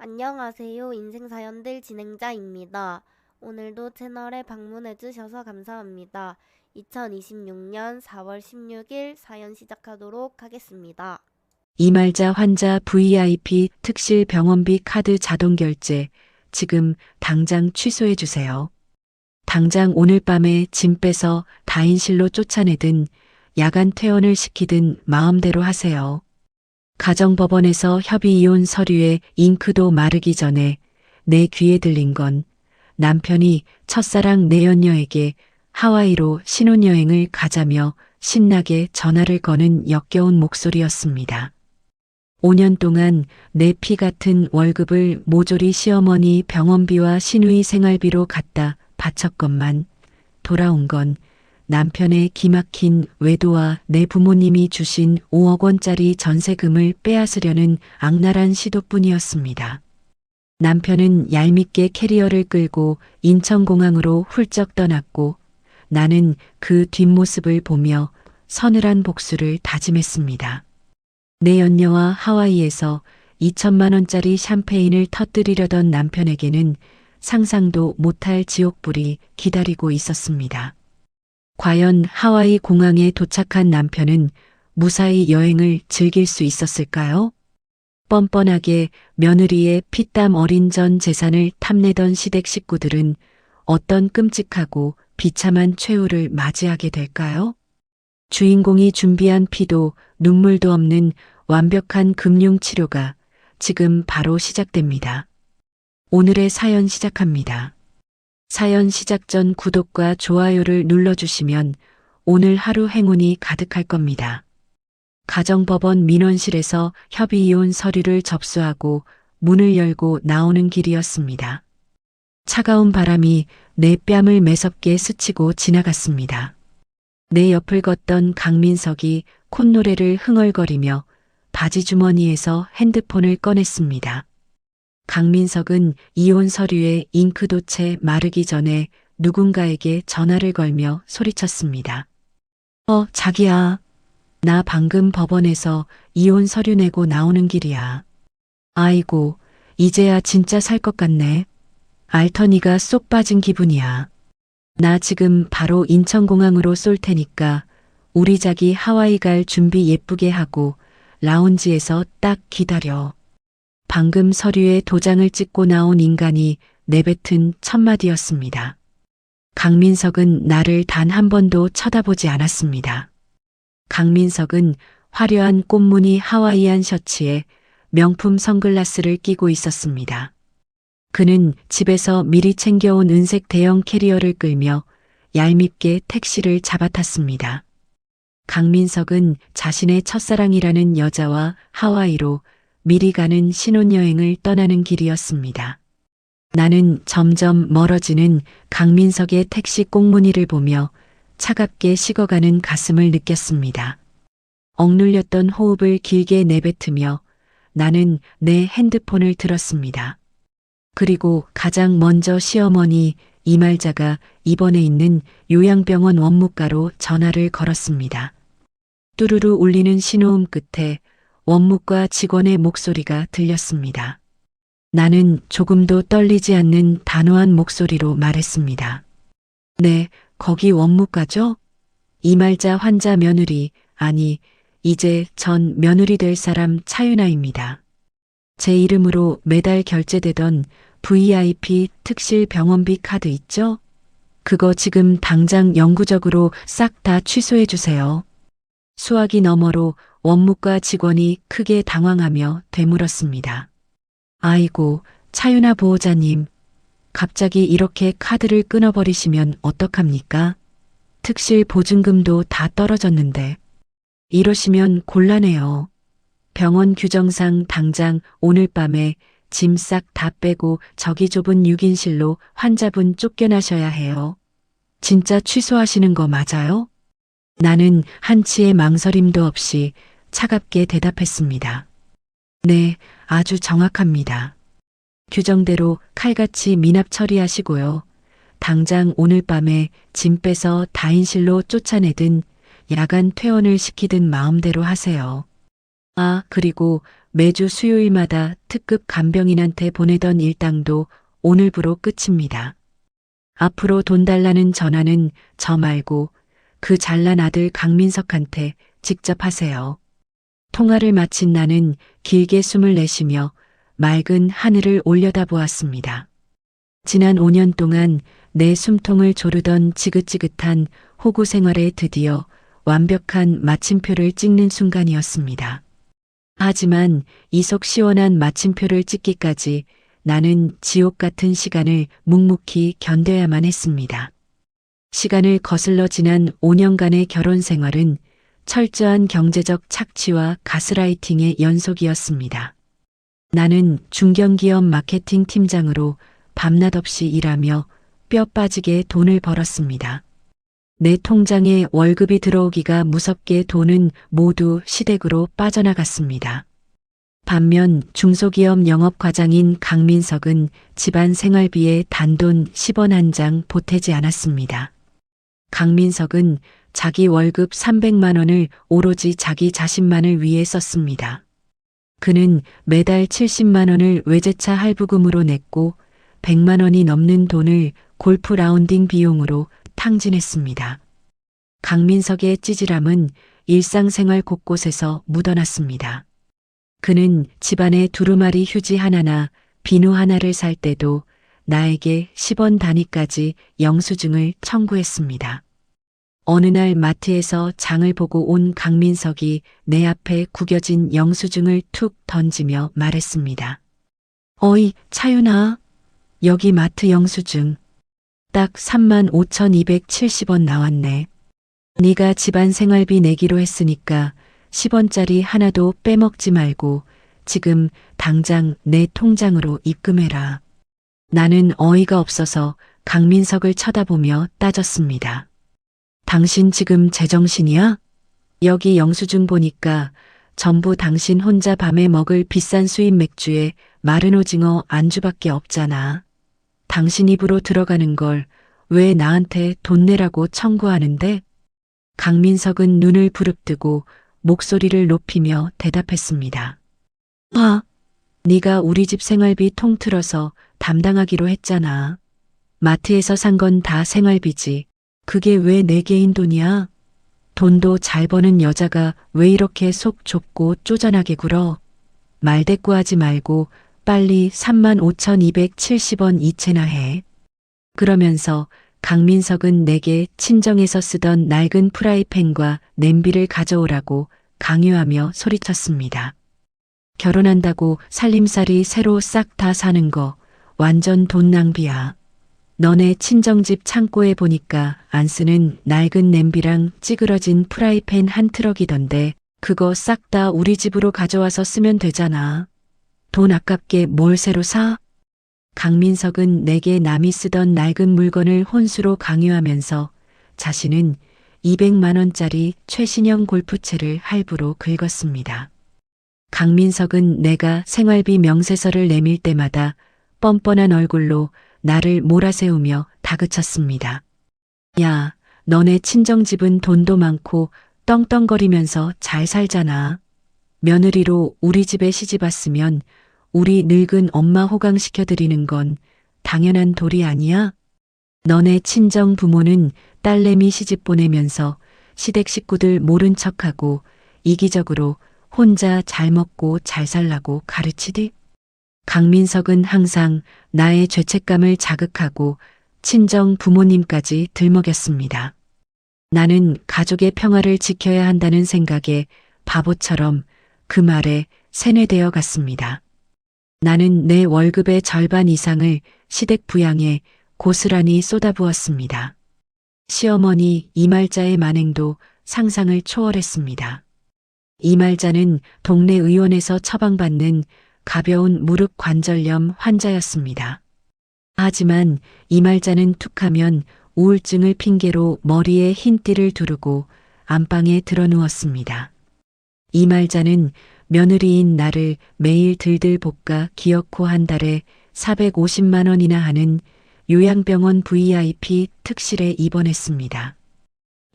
안녕하세요. 인생사연들 진행자입니다. 오늘도 채널에 방문해주셔서 감사합니다. 2026년 4월 16일 사연 시작하도록 하겠습니다. 이말자 환자 VIP 특실 병원비 카드 자동 결제 지금 당장 취소해 주세요. 당장 오늘 밤에 짐 빼서 다인실로 쫓아내든 야간 퇴원을 시키든 마음대로 하세요. 가정법원에서 협의 이혼 서류에 잉크도 마르기 전에 내 귀에 들린 건 남편이 첫사랑 내연녀에게 하와이로 신혼여행을 가자며 신나게 전화를 거는 역겨운 목소리였습니다. 5년 동안 내 피 같은 월급을 모조리 시어머니 병원비와 시누이 생활비로 갖다 바쳤건만 돌아온 건 남편의 기막힌 외도와 내 부모님이 주신 5억 원짜리 전세금을 빼앗으려는 악랄한 시도뿐이었습니다. 남편은 얄밉게 캐리어를 끌고 인천공항으로 훌쩍 떠났고 나는 그 뒷모습을 보며 서늘한 복수를 다짐했습니다. 내 연녀와 하와이에서 2천만 원짜리 샴페인을 터뜨리려던 남편에게는 상상도 못할 지옥불이 기다리고 있었습니다. 과연 하와이 공항에 도착한 남편은 무사히 여행을 즐길 수 있었을까요? 뻔뻔하게 며느리의 피땀 어린 전 재산을 탐내던 시댁 식구들은 어떤 끔찍하고 비참한 최후를 맞이하게 될까요? 주인공이 준비한 피도 눈물도 없는 완벽한 금융 치료가 지금 바로 시작됩니다. 오늘의 사연 시작합니다. 사연 시작 전 구독과 좋아요를 눌러주시면 오늘 하루 행운이 가득할 겁니다. 가정법원 민원실에서 협의이혼 서류를 접수하고 문을 열고 나오는 길이었습니다. 차가운 바람이 내 뺨을 매섭게 스치고 지나갔습니다. 내 옆을 걷던 강민석이 콧노래를 흥얼거리며 바지 주머니에서 핸드폰을 꺼냈습니다. 강민석은 이혼 서류에 잉크도 채 마르기 전에 누군가에게 전화를 걸며 소리쳤습니다. 자기야. 나 방금 법원에서 이혼 서류 내고 나오는 길이야. 아이고, 이제야 진짜 살 것 같네. 알터니가 쏙 빠진 기분이야. 나 지금 바로 인천공항으로 쏠 테니까 우리 자기 하와이 갈 준비 예쁘게 하고 라운지에서 딱 기다려. 방금 서류에 도장을 찍고 나온 인간이 내뱉은 첫마디였습니다. 강민석은 나를 단 한 번도 쳐다보지 않았습니다. 강민석은 화려한 꽃무늬 하와이안 셔츠에 명품 선글라스를 끼고 있었습니다. 그는 집에서 미리 챙겨온 은색 대형 캐리어를 끌며 얄밉게 택시를 잡아탔습니다. 강민석은 자신의 첫사랑이라는 여자와 하와이로 미리 가는 신혼여행을 떠나는 길이었습니다. 나는 점점 멀어지는 강민석의 택시 꽁무니를 보며 차갑게 식어가는 가슴을 느꼈습니다. 억눌렸던 호흡을 길게 내뱉으며 나는 내 핸드폰을 들었습니다. 그리고 가장 먼저 시어머니 이말자가 입원해 있는 요양병원 원무과로 전화를 걸었습니다. 뚜루루 울리는 신호음 끝에 원무과 직원의 목소리가 들렸습니다. 나는 조금도 떨리지 않는 단호한 목소리로 말했습니다. 네, 거기 원무과죠? 이말자 환자 며느리, 아니, 이제 전 며느리 될 사람 차윤아입니다. 제 이름으로 매달 결제되던 VIP 특실 병원비 카드 있죠? 그거 지금 당장 영구적으로 싹 다 취소해 주세요. 수화기 너머로 원무과 직원이 크게 당황하며 되물었습니다. 아이고, 차윤아 보호자님. 갑자기 이렇게 카드를 끊어버리시면 어떡합니까? 특실 보증금도 다 떨어졌는데. 이러시면 곤란해요. 병원 규정상 당장 오늘 밤에 짐 싹 다 빼고 저기 좁은 6인실로 환자분 쫓겨나셔야 해요. 진짜 취소하시는 거 맞아요? 나는 한치의 망설임도 없이 차갑게 대답했습니다. 네, 아주 정확합니다. 규정대로 칼같이 미납 처리하시고요. 당장 오늘 밤에 짐 빼서 다인실로 쫓아내든 야간 퇴원을 시키든 마음대로 하세요. 아, 그리고 매주 수요일마다 특급 간병인한테 보내던 일당도 오늘부로 끝입니다. 앞으로 돈 달라는 전화는 저 말고 그 잘난 아들 강민석한테 직접 하세요. 통화를 마친 나는 길게 숨을 내쉬며 맑은 하늘을 올려다보았습니다. 지난 5년 동안 내 숨통을 조르던 지긋지긋한 호구 생활에 드디어 완벽한 마침표를 찍는 순간이었습니다. 하지만 이 속 시원한 마침표를 찍기까지 나는 지옥 같은 시간을 묵묵히 견뎌야만 했습니다. 시간을 거슬러 지난 5년간의 결혼 생활은 철저한 경제적 착취와 가스라이팅의 연속이었습니다. 나는 중견기업 마케팅 팀장으로 밤낮 없이 일하며 뼈 빠지게 돈을 벌었습니다. 내 통장에 월급이 들어오기가 무섭게 돈은 모두 시댁으로 빠져나갔습니다. 반면 중소기업 영업과장인 강민석은 집안 생활비에 단돈 10원 한 장 보태지 않았습니다. 강민석은 자기 월급 300만 원을 오로지 자기 자신만을 위해 썼습니다. 그는 매달 70만 원을 외제차 할부금으로 냈고 100만 원이 넘는 돈을 골프 라운딩 비용으로 탕진했습니다. 강민석의 찌질함은 일상생활 곳곳에서 묻어났습니다. 그는 집안에 두루마리 휴지 하나나 비누 하나를 살 때도 나에게 10원 단위까지 영수증을 청구했습니다. 어느 날 마트에서 장을 보고 온 강민석이 내 앞에 구겨진 영수증을 툭 던지며 말했습니다. 어이, 차윤아. 여기 마트 영수증. 딱 35,270원 나왔네. 네가 집안 생활비 내기로 했으니까 10원짜리 하나도 빼먹지 말고 지금 당장 내 통장으로 입금해라. 나는 어이가 없어서 강민석을 쳐다보며 따졌습니다. 당신 지금 제정신이야? 여기 영수증 보니까 전부 당신 혼자 밤에 먹을 비싼 수입 맥주에 마른 오징어 안주밖에 없잖아. 당신 입으로 들어가는 걸 왜 나한테 돈 내라고 청구하는데? 강민석은 눈을 부릅뜨고 목소리를 높이며 대답했습니다. 네가 우리 집 생활비 통틀어서 담당하기로 했잖아. 마트에서 산 건 다 생활비지. 그게 왜 내 개인 돈이야? 돈도 잘 버는 여자가 왜 이렇게 속 좁고 쪼잔하게 굴어? 말대꾸하지 말고 빨리 35,270원 이체나 해. 그러면서 강민석은 내게 친정에서 쓰던 낡은 프라이팬과 냄비를 가져오라고 강요하며 소리쳤습니다. 결혼한다고 살림살이 새로 싹 다 사는 거 완전 돈 낭비야. 너네 친정집 창고에 보니까 안 쓰는 낡은 냄비랑 찌그러진 프라이팬 한 트럭이던데 그거 싹 다 우리 집으로 가져와서 쓰면 되잖아. 돈 아깝게 뭘 새로 사? 강민석은 내게 남이 쓰던 낡은 물건을 혼수로 강요하면서 자신은 200만 원짜리 최신형 골프채를 할부로 긁었습니다. 강민석은 내가 생활비 명세서를 내밀 때마다 뻔뻔한 얼굴로 나를 몰아세우며 다그쳤습니다. 야, 너네 친정집은 돈도 많고 떵떵거리면서 잘 살잖아. 며느리로 우리 집에 시집 왔으면 우리 늙은 엄마 호강시켜드리는 건 당연한 도리 아니야? 너네 친정 부모는 딸내미 시집 보내면서 시댁 식구들 모른 척하고 이기적으로 혼자 잘 먹고 잘 살라고 가르치디? 강민석은 항상 나의 죄책감을 자극하고 친정 부모님까지 들먹였습니다. 나는 가족의 평화를 지켜야 한다는 생각에 바보처럼 그 말에 세뇌되어 갔습니다. 나는 내 월급의 절반 이상을 시댁 부양에 고스란히 쏟아부었습니다. 시어머니 이말자의 만행도 상상을 초월했습니다. 이말자는 동네 의원에서 처방받는 가벼운 무릎 관절염 환자였습니다. 하지만 이말자는 툭하면 우울증을 핑계로 머리에 흰 띠를 두르고 안방에 드러누웠습니다. 이말자는 며느리인 나를 매일 들들 볶아 기어코 한 달에 450만 원이나 하는 요양병원 VIP 특실에 입원했습니다.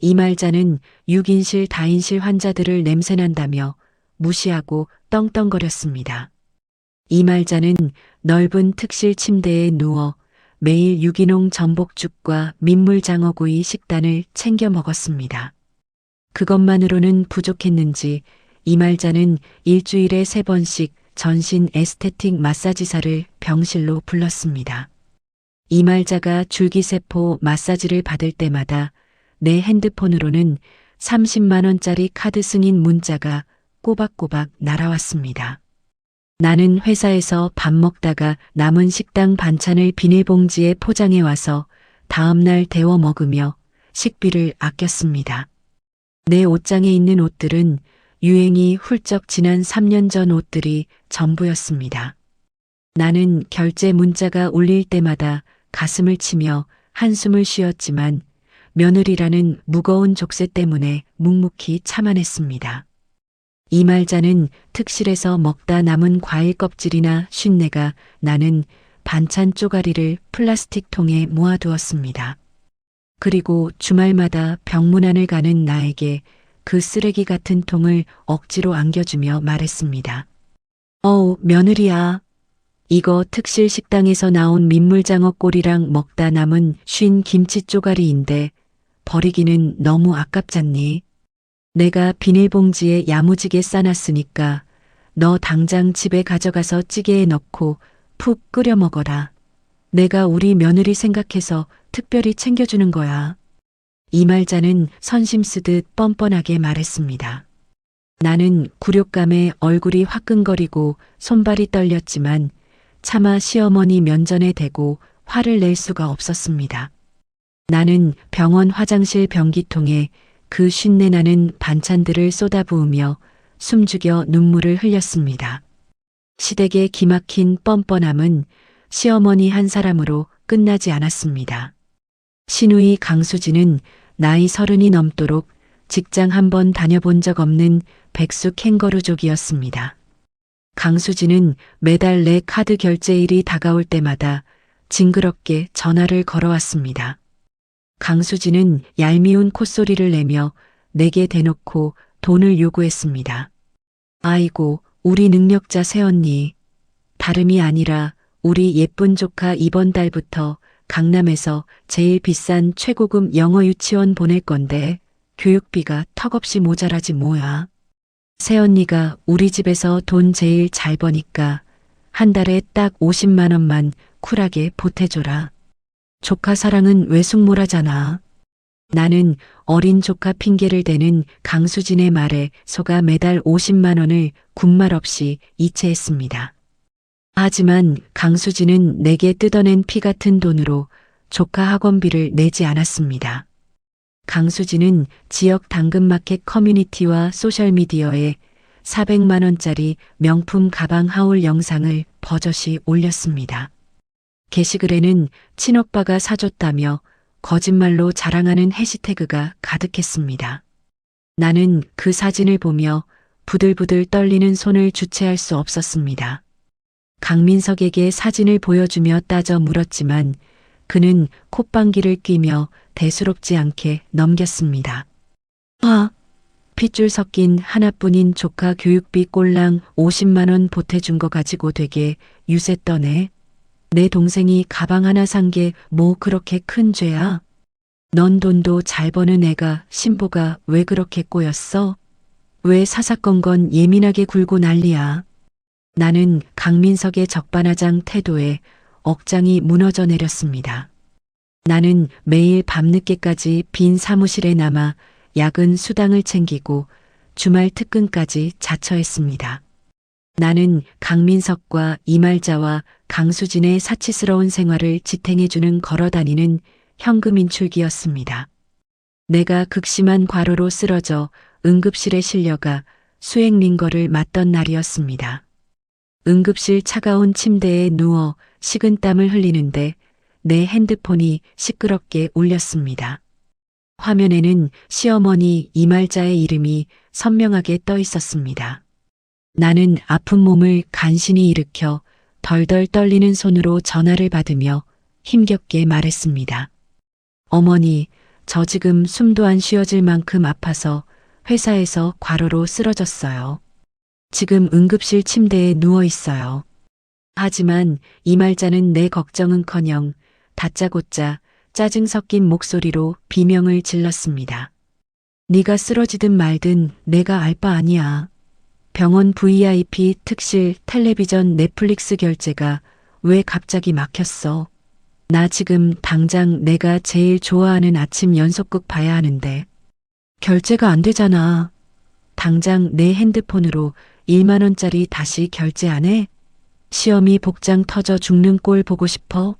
이말자는 6인실 다인실 환자들을 냄새난다며 무시하고 떵떵거렸습니다. 이말자는 넓은 특실 침대에 누워 매일 유기농 전복죽과 민물장어구이 식단을 챙겨 먹었습니다. 그것만으로는 부족했는지 이말자는 일주일에 3번씩 전신 에스테틱 마사지사를 병실로 불렀습니다. 이말자가 줄기세포 마사지를 받을 때마다 내 핸드폰으로는 30만 원짜리 카드 승인 문자가 꼬박꼬박 날아왔습니다. 나는 회사에서 밥 먹다가 남은 식당 반찬을 비닐봉지에 포장해 와서 다음날 데워 먹으며 식비를 아꼈습니다. 내 옷장에 있는 옷들은 유행이 훌쩍 지난 3년 전 옷들이 전부였습니다. 나는 결제 문자가 울릴 때마다 가슴을 치며 한숨을 쉬었지만 며느리라는 무거운 족쇄 때문에 묵묵히 참아냈습니다. 이말자는 특실에서 먹다 남은 과일 껍질이나 쉰내가 나는 반찬 쪼가리를 플라스틱 통에 모아두었습니다. 그리고 주말마다 병문안을 가는 나에게 그 쓰레기 같은 통을 억지로 안겨주며 말했습니다. 어우, 며느리야. 이거 특실 식당에서 나온 민물장어 꼬리랑 먹다 남은 쉰 김치 쪼가리인데 버리기는 너무 아깝잖니? 내가 비닐봉지에 야무지게 싸놨으니까 너 당장 집에 가져가서 찌개에 넣고 푹 끓여 먹어라. 내가 우리 며느리 생각해서 특별히 챙겨주는 거야. 이말자는 선심 쓰듯 뻔뻔하게 말했습니다. 나는 굴욕감에 얼굴이 화끈거리고 손발이 떨렸지만 차마 시어머니 면전에 대고 화를 낼 수가 없었습니다. 나는 병원 화장실 변기통에 그 쉰내 나는 반찬들을 쏟아부으며 숨죽여 눈물을 흘렸습니다. 시댁의 기막힌 뻔뻔함은 시어머니 한 사람으로 끝나지 않았습니다. 시누이 강수지는 나이 30이 넘도록 직장 한 번 다녀본 적 없는 백수 캥거루족이었습니다. 강수지는 매달 내 카드 결제일이 다가올 때마다 징그럽게 전화를 걸어왔습니다. 강수지는 얄미운 콧소리를 내며 내게 대놓고 돈을 요구했습니다. 아이고, 우리 능력자 새언니. 다름이 아니라 우리 예쁜 조카 이번 달부터 강남에서 제일 비싼 최고급 영어 유치원 보낼 건데 교육비가 턱없이 모자라지 뭐야. 새언니가 우리 집에서 돈 제일 잘 버니까 한 달에 딱 50만 원만 쿨하게 보태줘라. 조카 사랑은 외숙모라잖아. 나는 어린 조카 핑계를 대는 강수진의 말에 속아 매달 50만 원을 군말 없이 이체했습니다. 하지만 강수진은 내게 뜯어낸 피 같은 돈으로 조카 학원비를 내지 않았습니다. 강수진은 지역 당근마켓 커뮤니티와 소셜미디어에 400만 원짜리 명품 가방 하울 영상을 버젓이 올렸습니다. 게시글에는 친오빠가 사줬다며 거짓말로 자랑하는 해시태그가 가득했습니다. 나는 그 사진을 보며 부들부들 떨리는 손을 주체할 수 없었습니다. 강민석에게 사진을 보여주며 따져 물었지만 그는 콧방귀를 뀌며 대수롭지 않게 넘겼습니다. 핏줄 섞인 하나뿐인 조카 교육비 꼴랑 50만 원 보태준 거 가지고 되게 유세 떠네. 내 동생이 가방 하나 산 게 뭐 그렇게 큰 죄야? 넌 돈도 잘 버는 애가 신보가 왜 그렇게 꼬였어? 왜 사사건건 예민하게 굴고 난리야? 나는 강민석의 적반하장 태도에 억장이 무너져 내렸습니다. 나는 매일 밤늦게까지 빈 사무실에 남아 야근 수당을 챙기고 주말 특근까지 자처했습니다. 나는 강민석과 이말자와 강수진의 사치스러운 생활을 지탱해주는 걸어다니는 현금 인출기였습니다. 내가 극심한 과로로 쓰러져 응급실에 실려가 수액 링거를 맞던 날이었습니다. 응급실 차가운 침대에 누워 식은땀을 흘리는데 내 핸드폰이 시끄럽게 울렸습니다. 화면에는 시어머니 이말자의 이름이 선명하게 떠 있었습니다. 나는 아픈 몸을 간신히 일으켜 덜덜 떨리는 손으로 전화를 받으며 힘겹게 말했습니다. 어머니, 저 지금 숨도 안 쉬어질 만큼 아파서 회사에서 과로로 쓰러졌어요. 지금 응급실 침대에 누워 있어요. 하지만 이말자는 내 걱정은커녕 다짜고짜 짜증 섞인 목소리로 비명을 질렀습니다. 네가 쓰러지든 말든 내가 알 바 아니야. 병원 VIP 특실 텔레비전 넷플릭스 결제가 왜 갑자기 막혔어? 나 지금 당장 내가 제일 좋아하는 아침 연속극 봐야 하는데. 결제가 안 되잖아. 당장 내 핸드폰으로 1만 원짜리 다시 결제 안 해? 시험이 복장 터져 죽는 꼴 보고 싶어?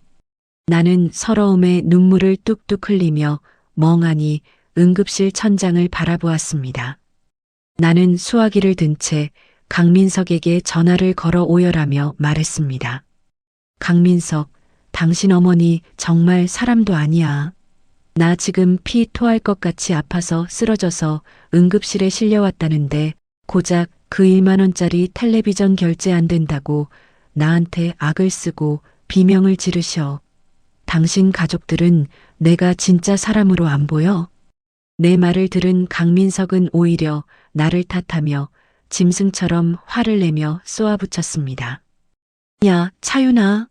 나는 서러움에 눈물을 뚝뚝 흘리며 멍하니 응급실 천장을 바라보았습니다. 나는 수화기를 든 채 강민석에게 전화를 걸어 오열하며 말했습니다. 강민석, 당신 어머니 정말 사람도 아니야. 나 지금 피 토할 것 같이 아파서 쓰러져서 응급실에 실려왔다는데 고작 그 1만 원짜리 텔레비전 결제 안 된다고 나한테 악을 쓰고 비명을 지르셔. 당신 가족들은 내가 진짜 사람으로 안 보여? 내 말을 들은 강민석은 오히려 나를 탓하며 짐승처럼 화를 내며 쏘아붙였습니다. 야, 차윤아.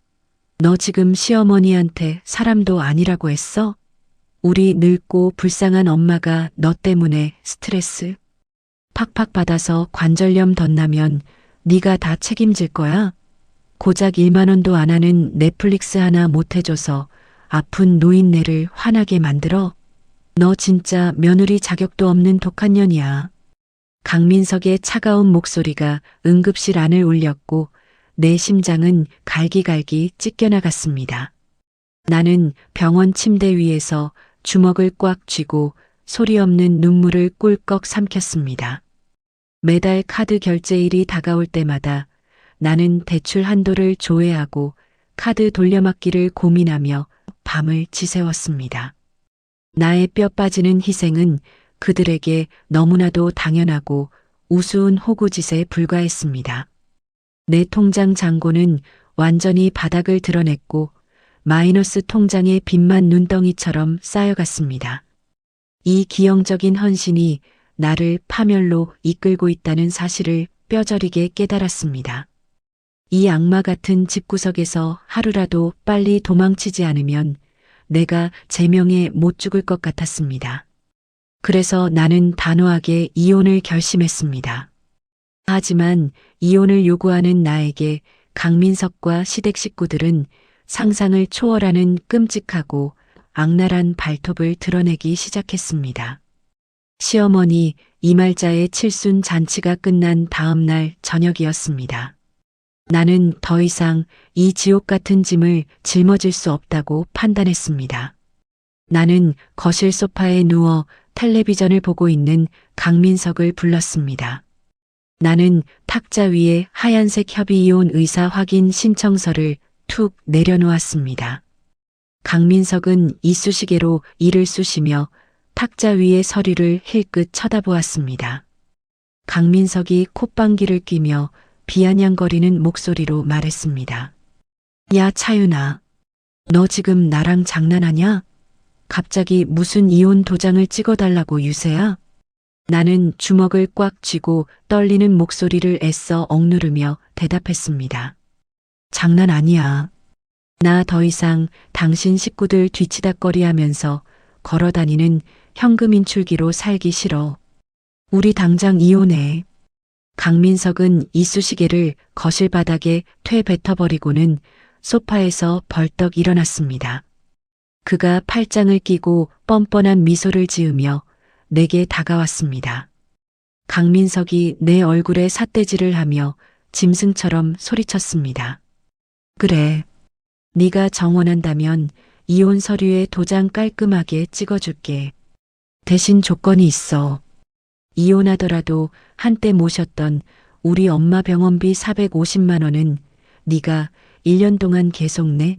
너 지금 시어머니한테 사람도 아니라고 했어? 우리 늙고 불쌍한 엄마가 너 때문에 스트레스 팍팍 받아서 관절염 덧나면 네가 다 책임질 거야? 고작 1만 원도 안 하는 넷플릭스 하나 못 해줘서 아픈 노인네를 화나게 만들어? 너 진짜 며느리 자격도 없는 독한 년이야. 강민석의 차가운 목소리가 응급실 안을 울렸고 내 심장은 갈기갈기 찢겨나갔습니다. 나는 병원 침대 위에서 주먹을 꽉 쥐고 소리 없는 눈물을 꿀꺽 삼켰습니다. 매달 카드 결제일이 다가올 때마다 나는 대출 한도를 조회하고 카드 돌려막기를 고민하며 밤을 지새웠습니다. 나의 뼈 빠지는 희생은 그들에게 너무나도 당연하고 우스운 호구짓에 불과했습니다. 내 통장 잔고는 완전히 바닥을 드러냈고 마이너스 통장의 빚만 눈덩이처럼 쌓여갔습니다. 이 기형적인 헌신이 나를 파멸로 이끌고 있다는 사실을 뼈저리게 깨달았습니다. 이 악마 같은 집구석에서 하루라도 빨리 도망치지 않으면 내가 제명에 못 죽을 것 같았습니다. 그래서 나는 단호하게 이혼을 결심했습니다. 하지만 이혼을 요구하는 나에게 강민석과 시댁 식구들은 상상을 초월하는 끔찍하고 악랄한 발톱을 드러내기 시작했습니다. 시어머니 이말자의 칠순 잔치가 끝난 다음 날 저녁이었습니다. 나는 더 이상 이 지옥 같은 짐을 짊어질 수 없다고 판단했습니다. 나는 거실 소파에 누워 텔레비전을 보고 있는 강민석을 불렀습니다. 나는 탁자 위에 하얀색 협의이혼 의사 확인 신청서를 툭 내려놓았습니다. 강민석은 이쑤시개로 이를 쑤시며 탁자 위의 서류를 힐끗 쳐다보았습니다. 강민석이 콧방귀를 뀌며 비아냥거리는 목소리로 말했습니다. 야, 차윤아. 너 지금 나랑 장난하냐? 갑자기 무슨 이혼 도장을 찍어달라고 유세야? 나는 주먹을 꽉 쥐고 떨리는 목소리를 애써 억누르며 대답했습니다. 장난 아니야. 나 더 이상 당신 식구들 뒤치다꺼리하면서 걸어다니는 현금 인출기로 살기 싫어. 우리 당장 이혼해. 강민석은 이쑤시개를 거실 바닥에 퇴 뱉어버리고는 소파에서 벌떡 일어났습니다. 그가 팔짱을 끼고 뻔뻔한 미소를 지으며 내게 다가왔습니다. 강민석이 내 얼굴에 삿대질을 하며 짐승처럼 소리쳤습니다. 그래. 네가 정원한다면 이혼 서류에 도장 깔끔하게 찍어줄게. 대신 조건이 있어. 이혼하더라도 한때 모셨던 우리 엄마 병원비 450만 원은 네가 1년 동안 계속 내.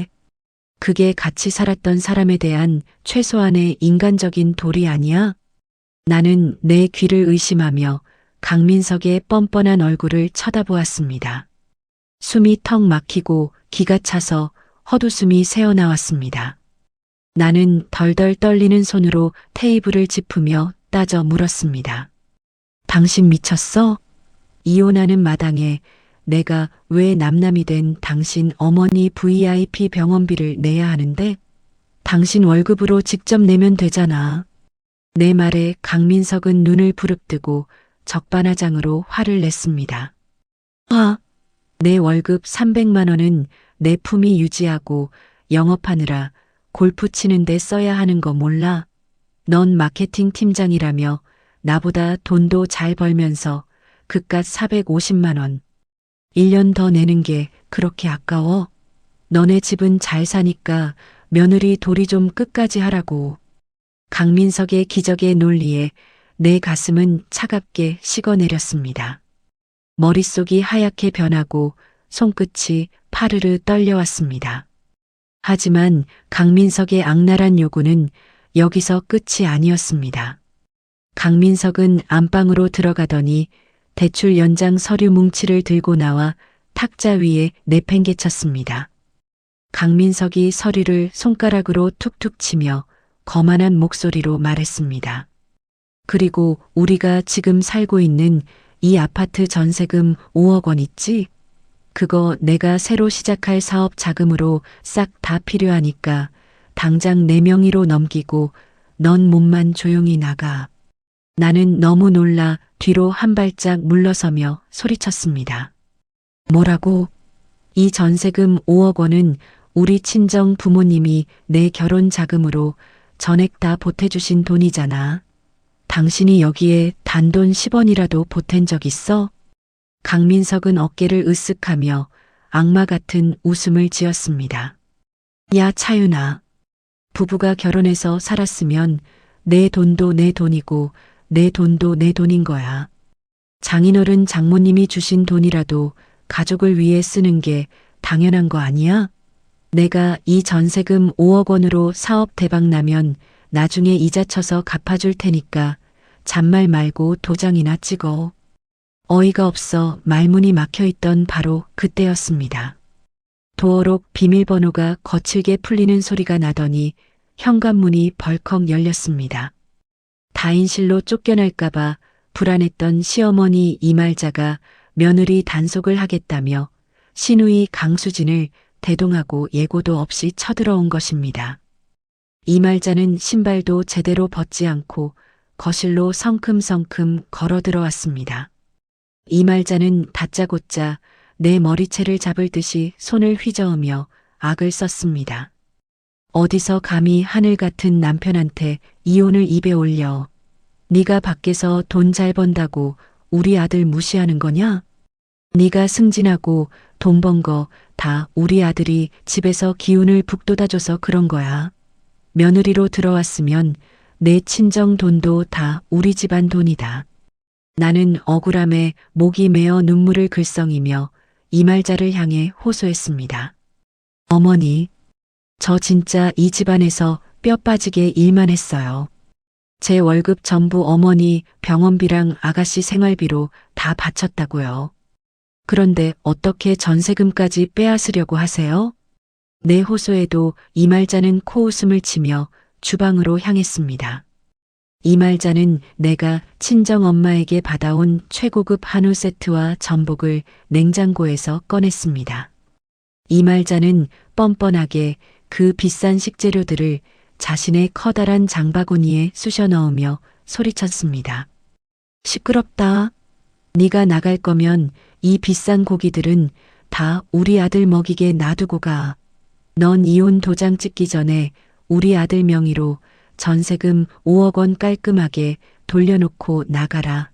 그게 같이 살았던 사람에 대한 최소한의 인간적인 도리 아니야? 나는 내 귀를 의심하며 강민석의 뻔뻔한 얼굴을 쳐다보았습니다. 숨이 턱 막히고 기가 차서 헛웃음이 새어나왔습니다. 나는 덜덜 떨리는 손으로 테이블을 짚으며 따져 물었습니다. 당신 미쳤어? 이혼하는 마당에 내가 왜 남남이 된 당신 어머니 VIP 병원비를 내야 하는데? 당신 월급으로 직접 내면 되잖아. 내 말에 강민석은 눈을 부릅뜨고 적반하장으로 화를 냈습니다. 화, 내 월급 300만 원은 내 품위 유지하고 영업하느라 골프 치는데 써야 하는 거 몰라? 넌 마케팅 팀장이라며 나보다 돈도 잘 벌면서 그깟 450만 원. 1년 더 내는 게 그렇게 아까워? 너네 집은 잘 사니까 며느리 도리 좀 끝까지 하라고. 강민석의 기적의 논리에 내 가슴은 차갑게 식어내렸습니다. 머릿속이 하얗게 변하고 손끝이 파르르 떨려왔습니다. 하지만 강민석의 악랄한 요구는 여기서 끝이 아니었습니다. 강민석은 안방으로 들어가더니 대출 연장 서류 뭉치를 들고 나와 탁자 위에 내팽개쳤습니다. 강민석이 서류를 손가락으로 툭툭 치며 거만한 목소리로 말했습니다. 그리고 우리가 지금 살고 있는 이 아파트 전세금 5억 원 있지? 그거 내가 새로 시작할 사업 자금으로 싹 다 필요하니까 당장 내 명의로 넘기고 넌 몸만 조용히 나가. 나는 너무 놀라 뒤로 한 발짝 물러서며 소리쳤습니다. 뭐라고? 이 전세금 5억 원은 우리 친정 부모님이 내 결혼 자금으로 전액 다 보태주신 돈이잖아. 당신이 여기에 단돈 10원이라도 보탠 적 있어? 강민석은 어깨를 으쓱하며 악마 같은 웃음을 지었습니다. 야, 차윤아. 부부가 결혼해서 살았으면 내 돈도 내 돈이고 내 돈도 내 돈인 거야. 장인어른 장모님이 주신 돈이라도 가족을 위해 쓰는 게 당연한 거 아니야? 내가 이 전세금 5억 원으로 사업 대박 나면 나중에 이자 쳐서 갚아줄 테니까 잔말 말고 도장이나 찍어. 어이가 없어 말문이 막혀있던 바로 그때였습니다. 도어록 비밀번호가 거칠게 풀리는 소리가 나더니 현관문이 벌컥 열렸습니다. 다인실로 쫓겨날까봐 불안했던 시어머니 이말자가 며느리 단속을 하겠다며 시누이 강수진을 대동하고 예고도 없이 쳐들어온 것입니다. 이말자는 신발도 제대로 벗지 않고 거실로 성큼성큼 걸어 들어왔습니다. 이말자는 다짜고짜 내 머리채를 잡을 듯이 손을 휘저으며 악을 썼습니다. 어디서 감히 하늘 같은 남편한테 이혼을 입에 올려. 네가 밖에서 돈 잘 번다고 우리 아들 무시하는 거냐? 네가 승진하고 돈 번 거 다 우리 아들이 집에서 기운을 북돋아줘서 그런 거야. 며느리로 들어왔으면 내 친정 돈도 다 우리 집안 돈이다. 나는 억울함에 목이 메어 눈물을 글썽이며 이말자를 향해 호소했습니다. 어머니, 저 진짜 이 집안에서 뼈 빠지게 일만 했어요. 제 월급 전부 어머니 병원비랑 아가씨 생활비로 다 바쳤다고요. 그런데 어떻게 전세금까지 빼앗으려고 하세요? 내 호소에도 이말자는 코웃음을 치며 주방으로 향했습니다. 이말자는 내가 친정엄마에게 받아온 최고급 한우 세트와 전복을 냉장고에서 꺼냈습니다. 이말자는 뻔뻔하게 그 비싼 식재료들을 자신의 커다란 장바구니에 쑤셔 넣으며 소리쳤습니다. 시끄럽다. 네가 나갈 거면 이 비싼 고기들은 다 우리 아들 먹이게 놔두고 가. 넌 이혼 도장 찍기 전에 우리 아들 명의로 전세금 5억 원 깔끔하게 돌려놓고 나가라.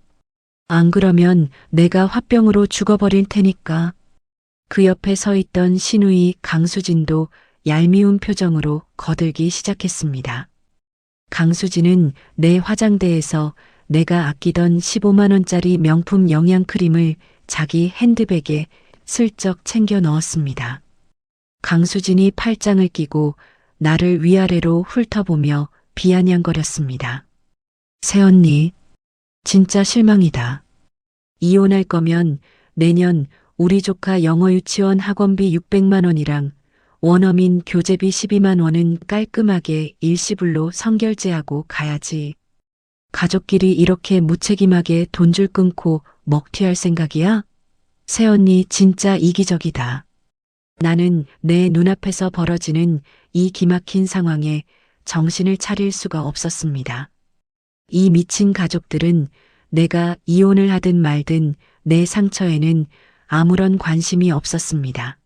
안 그러면 내가 화병으로 죽어버릴 테니까. 그 옆에 서 있던 시누이 강수진도 얄미운 표정으로 거들기 시작했습니다. 강수진은 내 화장대에서 내가 아끼던 15만 원짜리 명품 영양크림을 자기 핸드백에 슬쩍 챙겨 넣었습니다. 강수진이 팔짱을 끼고 나를 위아래로 훑어보며 비아냥거렸습니다. 새언니, 진짜 실망이다. 이혼할 거면 내년 우리 조카 영어 유치원 학원비 600만 원이랑 원어민 교재비 12만 원은 깔끔하게 일시불로 선결제하고 가야지. 가족끼리 이렇게 무책임하게 돈줄 끊고 먹튀할 생각이야? 새언니 진짜 이기적이다. 나는 내 눈앞에서 벌어지는 이 기막힌 상황에 정신을 차릴 수가 없었습니다. 이 미친 가족들은 내가 이혼을 하든 말든 내 상처에는 아무런 관심이 없었습니다.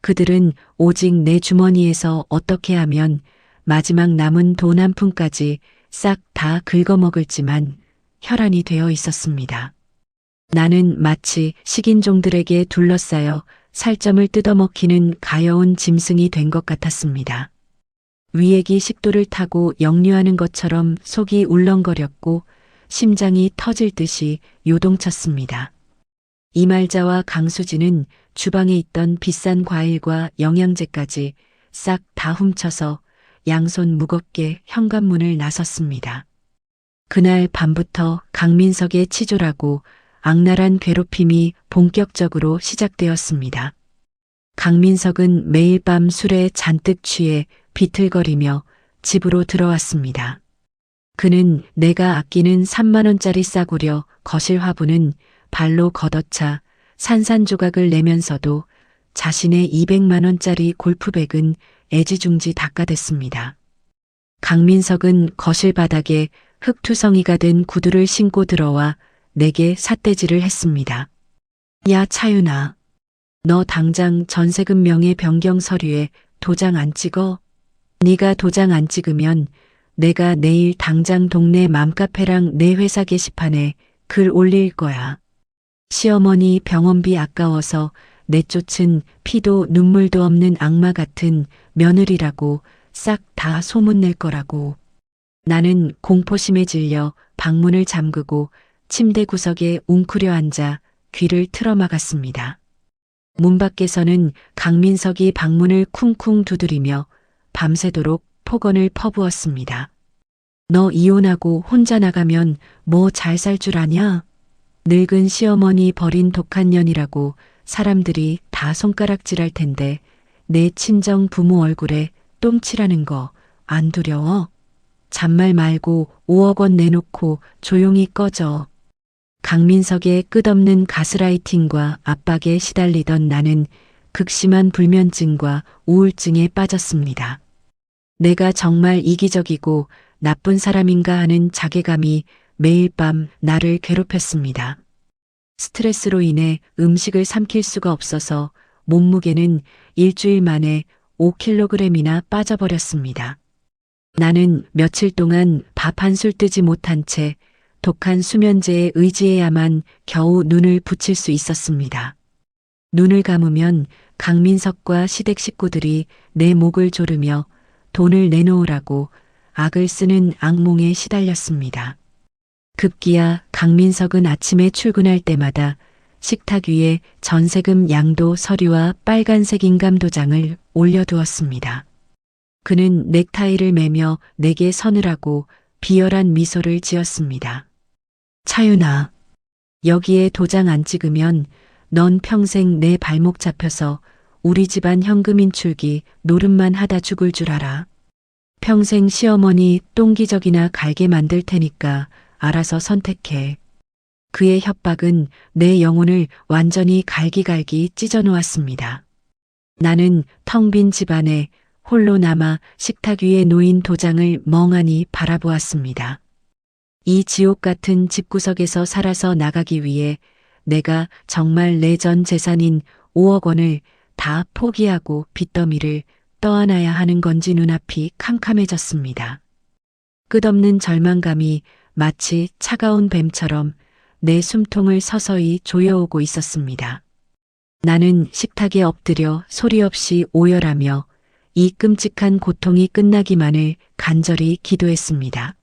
그들은 오직 내 주머니에서 어떻게 하면 마지막 남은 돈 한 푼까지 싹 다 긁어먹을지만 혈안이 되어 있었습니다. 나는 마치 식인종들에게 둘러싸여 살점을 뜯어먹히는 가여운 짐승이 된 것 같았습니다. 위액이 식도를 타고 역류하는 것처럼 속이 울렁거렸고 심장이 터질 듯이 요동쳤습니다. 이말자와 강수지는 주방에 있던 비싼 과일과 영양제까지 싹 다 훔쳐서 양손 무겁게 현관문을 나섰습니다. 그날 밤부터 강민석의 치졸하고 악랄한 괴롭힘이 본격적으로 시작되었습니다. 강민석은 매일 밤 술에 잔뜩 취해 비틀거리며 집으로 들어왔습니다. 그는 내가 아끼는 3만 원짜리 싸구려 거실 화분은 발로 걷어차 산산조각을 내면서도 자신의 200만 원짜리 골프백은 애지중지 닦아댔습니다. 강민석은 거실 바닥에 흙투성이가 된 구두를 신고 들어와 내게 삿대질을 했습니다. 야 차윤아, 너 당장 전세금 명의 변경 서류에 도장 안 찍어? 네가 도장 안 찍으면 내가 내일 당장 동네 맘카페랑 내 회사 게시판에 글 올릴 거야. 시어머니 병원비 아까워서 내쫓은 피도 눈물도 없는 악마 같은 며느리라고 싹 다 소문낼 거라고. 나는 공포심에 질려 방문을 잠그고 침대 구석에 웅크려 앉아 귀를 틀어막았습니다. 문 밖에서는 강민석이 방문을 쿵쿵 두드리며 밤새도록 폭언을 퍼부었습니다. 너 이혼하고 혼자 나가면 뭐 잘 살 줄 아냐? 늙은 시어머니 버린 독한 년이라고 사람들이 다 손가락질할 텐데 내 친정 부모 얼굴에 똥칠하는 거 안 두려워? 잔말 말고 5억 원 내놓고 조용히 꺼져. 강민석의 끝없는 가스라이팅과 압박에 시달리던 나는 극심한 불면증과 우울증에 빠졌습니다. 내가 정말 이기적이고 나쁜 사람인가 하는 자괴감이 매일 밤 나를 괴롭혔습니다. 스트레스로 인해 음식을 삼킬 수가 없어서 몸무게는 일주일 만에 5kg이나 빠져버렸습니다. 나는 며칠 동안 밥 한 술 뜨지 못한 채 독한 수면제에 의지해야만 겨우 눈을 붙일 수 있었습니다. 눈을 감으면 강민석과 시댁 식구들이 내 목을 조르며 돈을 내놓으라고 악을 쓰는 악몽에 시달렸습니다. 급기야 강민석은 아침에 출근할 때마다 식탁 위에 전세금 양도 서류와 빨간색 인감 도장을 올려두었습니다. 그는 넥타이를 매며 내게 서늘하고 비열한 미소를 지었습니다. 차윤아, 여기에 도장 안 찍으면 넌 평생 내 발목 잡혀서 우리 집안 현금 인출기 노름만 하다 죽을 줄 알아. 평생 시어머니 똥기저귀나 갈게 만들 테니까 알아서 선택해. 그의 협박은 내 영혼을 완전히 갈기갈기 찢어놓았습니다. 나는 텅 빈 집안에 홀로 남아 식탁 위에 놓인 도장을 멍하니 바라보았습니다. 이 지옥 같은 집구석에서 살아서 나가기 위해 내가 정말 내 전 재산인 5억 원을 다 포기하고 빚더미를 떠안아야 하는 건지 눈앞이 캄캄해졌습니다. 끝없는 절망감이 마치 차가운 뱀처럼 내 숨통을 서서히 조여오고 있었습니다. 나는 식탁에 엎드려 소리 없이 오열하며 이 끔찍한 고통이 끝나기만을 간절히 기도했습니다.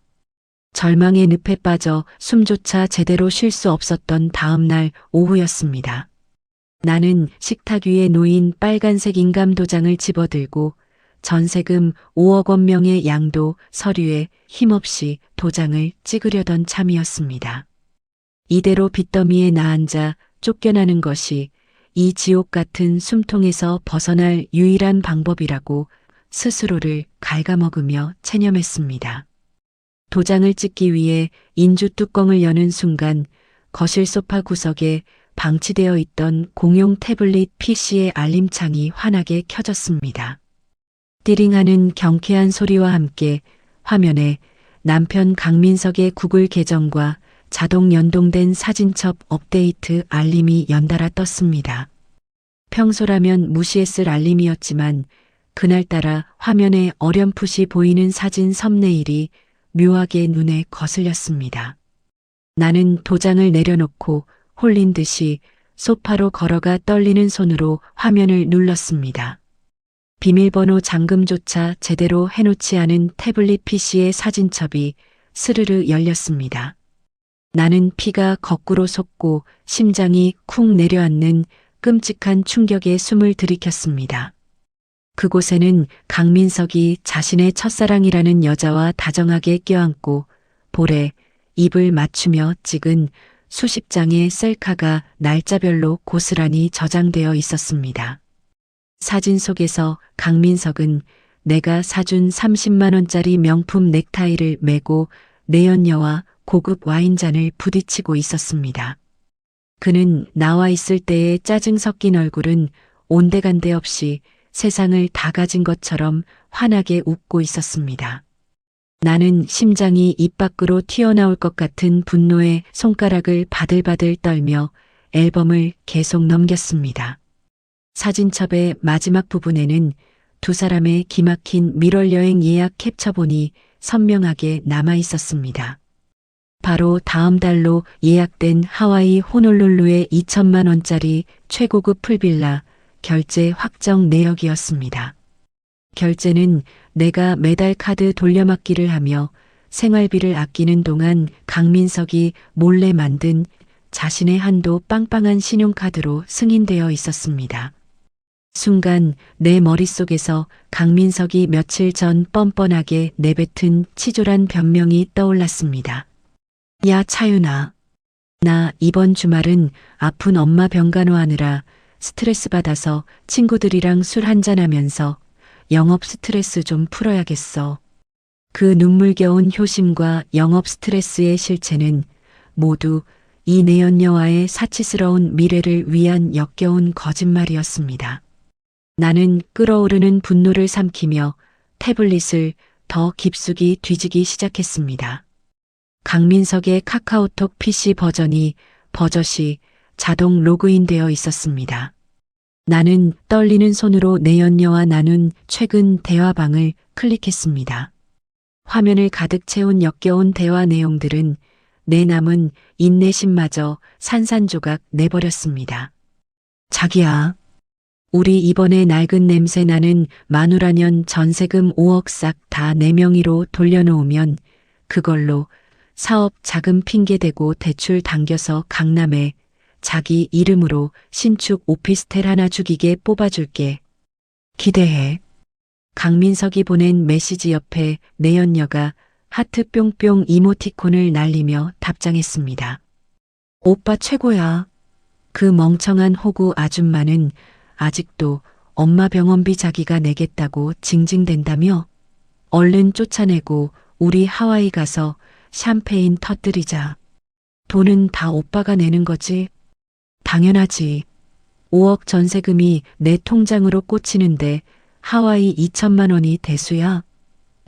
절망의 늪에 빠져 숨조차 제대로 쉴 수 없었던 다음 날 오후였습니다. 나는 식탁 위에 놓인 빨간색 인감 도장을 집어들고 전세금 5억 원 명의 양도 서류에 힘없이 도장을 찍으려던 참이었습니다. 이대로 빚더미에 나앉아 쫓겨나는 것이 이 지옥 같은 숨통에서 벗어날 유일한 방법이라고 스스로를 갉아먹으며 체념했습니다. 도장을 찍기 위해 인주 뚜껑을 여는 순간 거실 소파 구석에 방치되어 있던 공용 태블릿 PC의 알림창이 환하게 켜졌습니다. 띠링하는 경쾌한 소리와 함께 화면에 남편 강민석의 구글 계정과 자동 연동된 사진첩 업데이트 알림이 연달아 떴습니다. 평소라면 무시했을 알림이었지만 그날따라 화면에 어렴풋이 보이는 사진 썸네일이 묘하게 눈에 거슬렸습니다. 나는 도장을 내려놓고 홀린 듯이 소파로 걸어가 떨리는 손으로 화면을 눌렀습니다. 비밀번호 잠금조차 제대로 해놓지 않은 태블릿 PC의 사진첩이 스르르 열렸습니다. 나는 피가 거꾸로 솟고 심장이 쿵 내려앉는 끔찍한 충격에 숨을 들이켰습니다. 그곳에는 강민석이 자신의 첫사랑이라는 여자와 다정하게 껴안고 볼에 입을 맞추며 찍은 수십 장의 셀카가 날짜별로 고스란히 저장되어 있었습니다. 사진 속에서 강민석은 내가 사준 30만 원짜리 명품 넥타이를 메고 내연녀와 고급 와인잔을 부딪히고 있었습니다. 그는 나와 있을 때의 짜증 섞인 얼굴은 온데간데 없이 세상을 다 가진 것처럼 환하게 웃고 있었습니다. 나는 심장이 입 밖으로 튀어나올 것 같은 분노에 손가락을 바들바들 떨며 앨범을 계속 넘겼습니다. 사진첩의 마지막 부분에는 두 사람의 기막힌 밀월 여행 예약 캡처본이 선명하게 남아 있었습니다. 바로 다음 달로 예약된 하와이 호놀룰루의 2천만 원짜리 최고급 풀빌라 결제 확정 내역이었습니다. 결제는 내가 매달 카드 돌려막기를 하며 생활비를 아끼는 동안 강민석이 몰래 만든 자신의 한도 빵빵한 신용카드로 승인되어 있었습니다. 순간 내 머릿속에서 강민석이 며칠 전 뻔뻔하게 내뱉은 치졸한 변명이 떠올랐습니다. 야, 차윤아. 나 이번 주말은 아픈 엄마 병간호하느라 스트레스 받아서 친구들이랑 술 한잔하면서 영업 스트레스 좀 풀어야겠어. 그 눈물겨운 효심과 영업 스트레스의 실체는 모두 이 내연녀와의 사치스러운 미래를 위한 역겨운 거짓말이었습니다. 나는 끓어오르는 분노를 삼키며 태블릿을 더 깊숙이 뒤지기 시작했습니다. 강민석의 카카오톡 PC 버전이 버젓이 자동 로그인되어 있었습니다. 나는 떨리는 손으로 내연녀와 나눈 최근 대화방을 클릭했습니다. 화면을 가득 채운 역겨운 대화 내용들은 내 남은 인내심마저 산산조각 내버렸습니다. 자기야, 우리 이번에 낡은 냄새 나는 마누라년 전세금 5억 싹 다 내 명의로 돌려놓으면 그걸로 사업 자금 핑계대고 대출 당겨서 강남에 자기 이름으로 신축 오피스텔 하나 죽이게 뽑아줄게. 기대해. 강민석이 보낸 메시지 옆에 내연녀가 하트 뿅뿅 이모티콘을 날리며 답장했습니다. 오빠 최고야. 그 멍청한 호구 아줌마는 아직도 엄마 병원비 자기가 내겠다고 징징댄다며? 얼른 쫓아내고 우리 하와이 가서 샴페인 터뜨리자. 돈은 다 오빠가 내는 거지? 당연하지. 5억 전세금이 내 통장으로 꽂히는데 하와이 2천만 원이 대수야.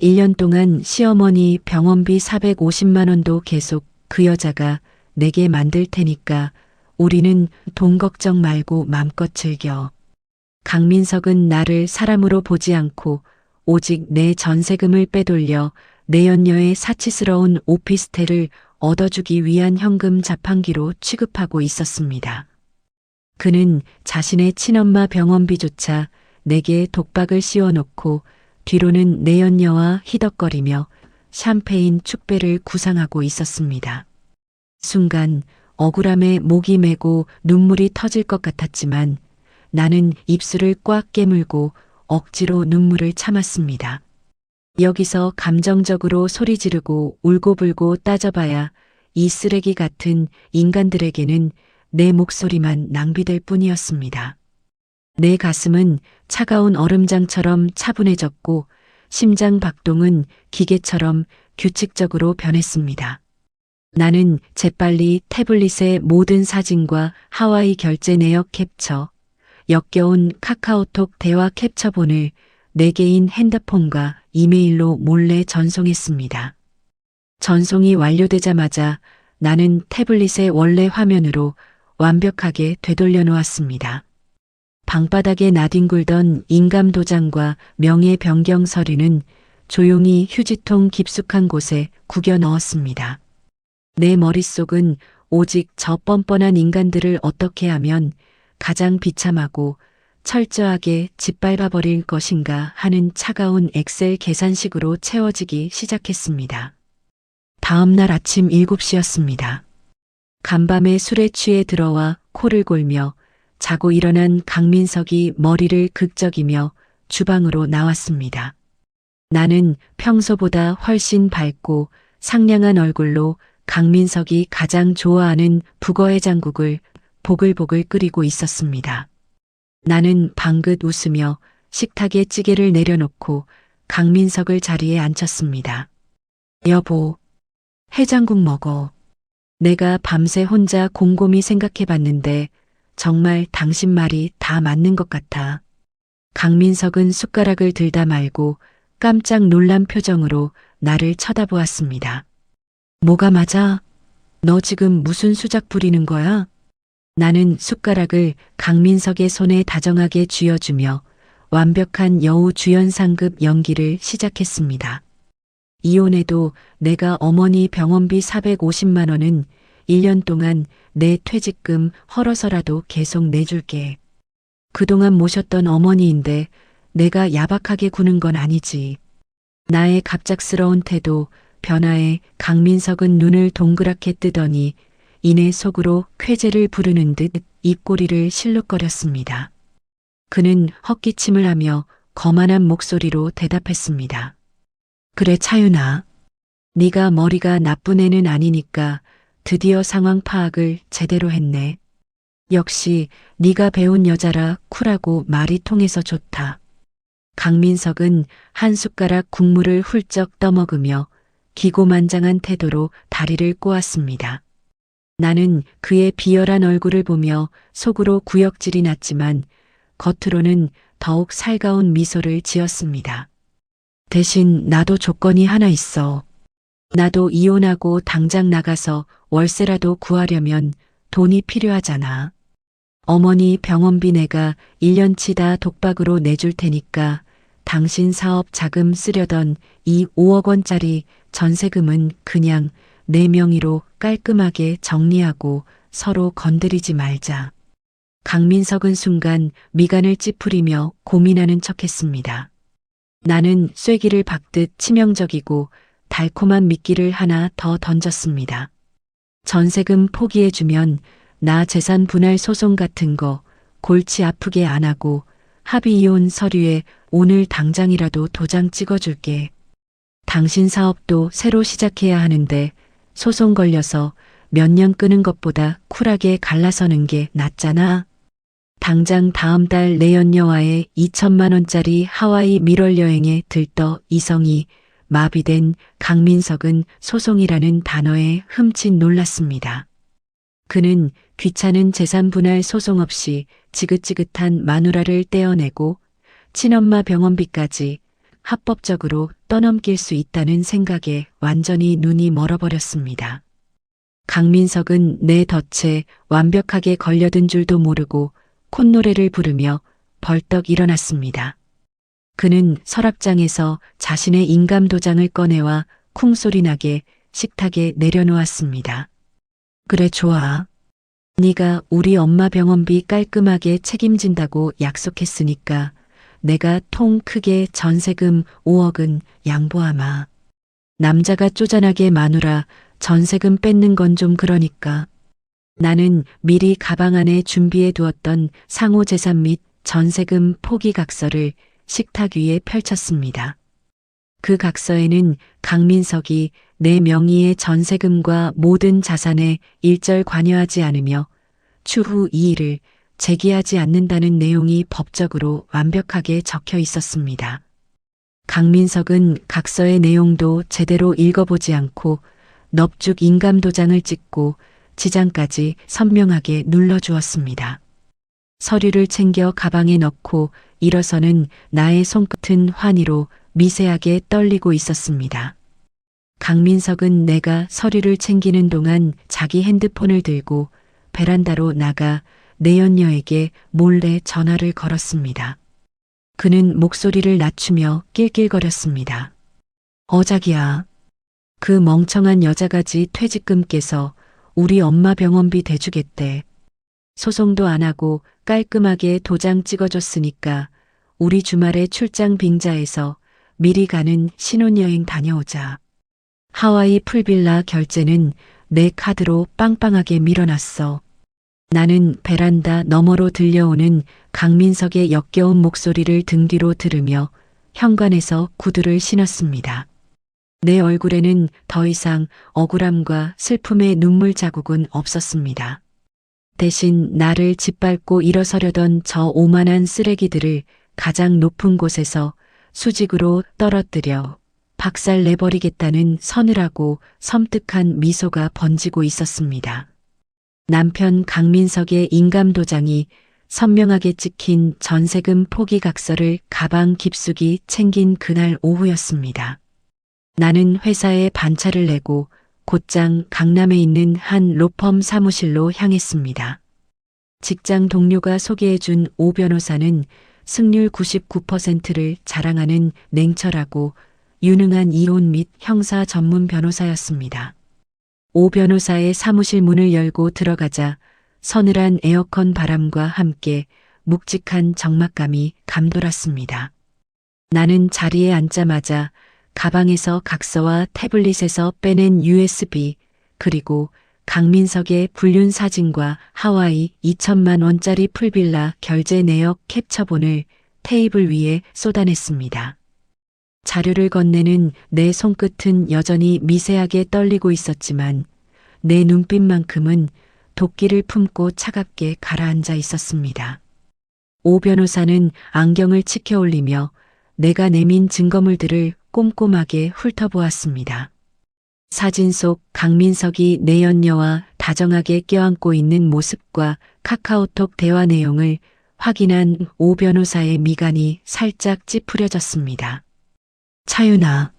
1년 동안 시어머니 병원비 450만 원도 계속 그 여자가 내게 만들 테니까 우리는 돈 걱정 말고 맘껏 즐겨. 강민석은 나를 사람으로 보지 않고 오직 내 전세금을 빼돌려 내연녀의 사치스러운 오피스텔을 얻어주기 위한 현금 자판기로 취급하고 있었습니다. 그는 자신의 친엄마 병원비조차 내게 독박을 씌워놓고 뒤로는 내연녀와 희덕거리며 샴페인 축배를 구상하고 있었습니다. 순간 억울함에 목이 메고 눈물이 터질 것 같았지만 나는 입술을 꽉 깨물고 억지로 눈물을 참았습니다. 여기서 감정적으로 소리 지르고 울고불고 따져봐야 이 쓰레기 같은 인간들에게는 내 목소리만 낭비될 뿐이었습니다. 내 가슴은 차가운 얼음장처럼 차분해졌고 심장 박동은 기계처럼 규칙적으로 변했습니다. 나는 재빨리 태블릿의 모든 사진과 하와이 결제 내역 캡처, 역겨운 카카오톡 대화 캡처본을 내 개인 핸드폰과 이메일로 몰래 전송했습니다. 전송이 완료되자마자 나는 태블릿의 원래 화면으로 완벽하게 되돌려 놓았습니다. 방바닥에 나뒹굴던 인감 도장과 명예 변경 서류는 조용히 휴지통 깊숙한 곳에 구겨 넣었습니다. 내 머릿속은 오직 저 뻔뻔한 인간들을 어떻게 하면 가장 비참하고 철저하게 짓밟아 버릴 것인가 하는 차가운 엑셀 계산식으로 채워지기 시작했습니다. 다음 날 아침 7시였습니다. 간밤에 술에 취해 들어와 코를 골며 자고 일어난 강민석이 머리를 극적이며 주방으로 나왔습니다. 나는 평소보다 훨씬 밝고 상냥한 얼굴로 강민석이 가장 좋아하는 북어해장국을 보글보글 끓이고 있었습니다. 나는 방긋 웃으며 식탁에 찌개를 내려놓고 강민석을 자리에 앉혔습니다. 여보, 해장국 먹어. 내가 밤새 혼자 곰곰이 생각해봤는데 정말 당신 말이 다 맞는 것 같아. 강민석은 숟가락을 들다 말고 깜짝 놀란 표정으로 나를 쳐다보았습니다. 뭐가 맞아? 너 지금 무슨 수작 부리는 거야? 나는 숟가락을 강민석의 손에 다정하게 쥐어주며 완벽한 여우 주연상급 연기를 시작했습니다. 이혼해도 내가 어머니 병원비 450만 원은 1년 동안 내 퇴직금 헐어서라도 계속 내줄게. 그동안 모셨던 어머니인데 내가 야박하게 구는 건 아니지. 나의 갑작스러운 태도, 변화에 강민석은 눈을 동그랗게 뜨더니 이내 속으로 쾌재를 부르는 듯 입꼬리를 실룩거렸습니다. 그는 헛기침을 하며 거만한 목소리로 대답했습니다. 그래 차윤아. 네가 머리가 나쁜 애는 아니니까 드디어 상황 파악을 제대로 했네. 역시 네가 배운 여자라 쿨하고 말이 통해서 좋다. 강민석은 한 숟가락 국물을 훌쩍 떠먹으며 기고만장한 태도로 다리를 꼬았습니다. 나는 그의 비열한 얼굴을 보며 속으로 구역질이 났지만 겉으로는 더욱 살가운 미소를 지었습니다. 대신 나도 조건이 하나 있어. 나도 이혼하고 당장 나가서 월세라도 구하려면 돈이 필요하잖아. 어머니 병원비 내가 1년치 다 독박으로 내줄 테니까 당신 사업 자금 쓰려던 이 5억 원짜리 전세금은 그냥 내 명의로 깔끔하게 정리하고 서로 건드리지 말자. 강민석은 순간 미간을 찌푸리며 고민하는 척했습니다. 나는 쐐기를 박듯 치명적이고 달콤한 미끼를 하나 더 던졌습니다. 전세금 포기해주면 나 재산 분할 소송 같은 거 골치 아프게 안 하고 합의 이혼 서류에 오늘 당장이라도 도장 찍어줄게. 당신 사업도 새로 시작해야 하는데 소송 걸려서 몇 년 끄는 것보다 쿨하게 갈라서는 게 낫잖아. 당장 다음 달 내 연녀와의 2천만 원짜리 하와이 밀월 여행에 들떠. 이성이 마비된 강민석은 소송이라는 단어에 흠칫 놀랐습니다. 그는 귀찮은 재산 분할 소송 없이 지긋지긋한 마누라를 떼어내고 친엄마 병원비까지 합법적으로 떠넘길 수 있다는 생각에 완전히 눈이 멀어버렸습니다. 강민석은 내 덫에 완벽하게 걸려든 줄도 모르고 콧노래를 부르며 벌떡 일어났습니다. 그는 서랍장에서 자신의 인감도장을 꺼내와 쿵소리 나게 식탁에 내려놓았습니다. 그래 좋아. 네가 우리 엄마 병원비 깔끔하게 책임진다고 약속했으니까 내가 통 크게 전세금 5억은 양보하마. 남자가 쪼잔하게 마누라 전세금 뺏는 건 좀 그러니까. 나는 미리 가방 안에 준비해 두었던 상호재산 및 전세금 포기 각서를 식탁 위에 펼쳤습니다. 그 각서에는 강민석이 내 명의의 전세금과 모든 자산에 일절 관여하지 않으며 추후 이의를 제기하지 않는다는 내용이 법적으로 완벽하게 적혀 있었습니다. 강민석은 각서의 내용도 제대로 읽어보지 않고 넙죽 인감도장을 찍고 지장까지 선명하게 눌러주었습니다. 서류를 챙겨 가방에 넣고 일어서는 나의 손끝은 환희로 미세하게 떨리고 있었습니다. 강민석은 내가 서류를 챙기는 동안 자기 핸드폰을 들고 베란다로 나가 내연녀에게 몰래 전화를 걸었습니다. 그는 목소리를 낮추며 낄낄거렸습니다. 자기야. 그 멍청한 여자가지 퇴직금 깨서 우리 엄마 병원비 대주겠대. 소송도 안 하고 깔끔하게 도장 찍어줬으니까 우리 주말에 출장 빙자해서 미리 가는 신혼여행 다녀오자. 하와이 풀빌라 결제는 내 카드로 빵빵하게 밀어놨어. 나는 베란다 너머로 들려오는 강민석의 역겨운 목소리를 등 뒤로 들으며 현관에서 구두를 신었습니다. 내 얼굴에는 더 이상 억울함과 슬픔의 눈물 자국은 없었습니다. 대신 나를 짓밟고 일어서려던 저 오만한 쓰레기들을 가장 높은 곳에서 수직으로 떨어뜨려 박살 내버리겠다는 서늘하고 섬뜩한 미소가 번지고 있었습니다. 남편 강민석의 인감도장이 선명하게 찍힌 전세금 포기 각서를 가방 깊숙이 챙긴 그날 오후였습니다. 나는 회사에 반차를 내고 곧장 강남에 있는 한 로펌 사무실로 향했습니다. 직장 동료가 소개해준 오 변호사는 승률 99%를 자랑하는 냉철하고 유능한 이혼 및 형사 전문 변호사였습니다. 오 변호사의 사무실 문을 열고 들어가자 서늘한 에어컨 바람과 함께 묵직한 적막감이 감돌았습니다. 나는 자리에 앉자마자 가방에서 각서와 태블릿에서 빼낸 USB 그리고 강민석의 불륜 사진과 하와이 2천만 원짜리 풀빌라 결제 내역 캡처본을 테이블 위에 쏟아냈습니다. 자료를 건네는 내 손끝은 여전히 미세하게 떨리고 있었지만 내 눈빛만큼은 도끼를 품고 차갑게 가라앉아 있었습니다. 오 변호사는 안경을 치켜 올리며 내가 내민 증거물들을 꼼꼼하게 훑어보았습니다. 사진 속 강민석이 내연녀와 다정하게 껴안고 있는 모습과 카카오톡 대화 내용을 확인한 오 변호사의 미간이 살짝 찌푸려졌습니다. 차윤아,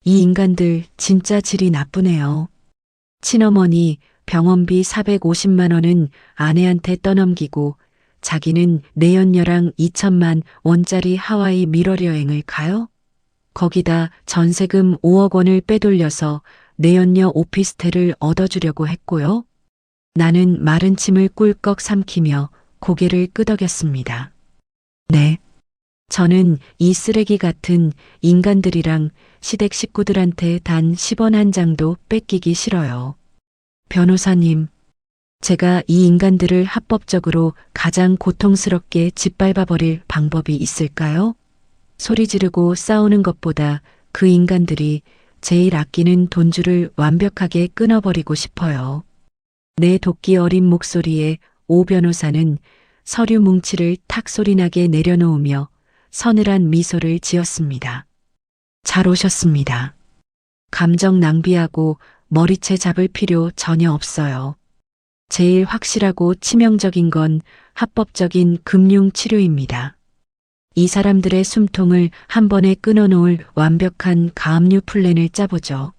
이 인간들 진짜 질이 나쁘네요. 친어머니 병원비 450만 원은 아내한테 떠넘기고 자기는 내연녀랑 2천만 원짜리 하와이 밀월 여행을 가요? 거기다 전세금 5억 원을 빼돌려서 내연녀 오피스텔을 얻어주려고 했고요. 나는 마른 침을 꿀꺽 삼키며 고개를 끄덕였습니다. 네. 저는 이 쓰레기 같은 인간들이랑 시댁 식구들한테 단 10원 한 장도 뺏기기 싫어요. 변호사님, 제가 이 인간들을 합법적으로 가장 고통스럽게 짓밟아버릴 방법이 있을까요? 소리 지르고 싸우는 것보다 그 인간들이 제일 아끼는 돈줄을 완벽하게 끊어버리고 싶어요. 내 도끼 어린 목소리에 오 변호사는 서류 뭉치를 탁 소리나게 내려놓으며 서늘한 미소를 지었습니다. 잘 오셨습니다. 감정 낭비하고 머리채 잡을 필요 전혀 없어요. 제일 확실하고 치명적인 건 합법적인 금융 치료입니다. 이 사람들의 숨통을 한 번에 끊어놓을 완벽한 가압류 플랜을 짜보죠.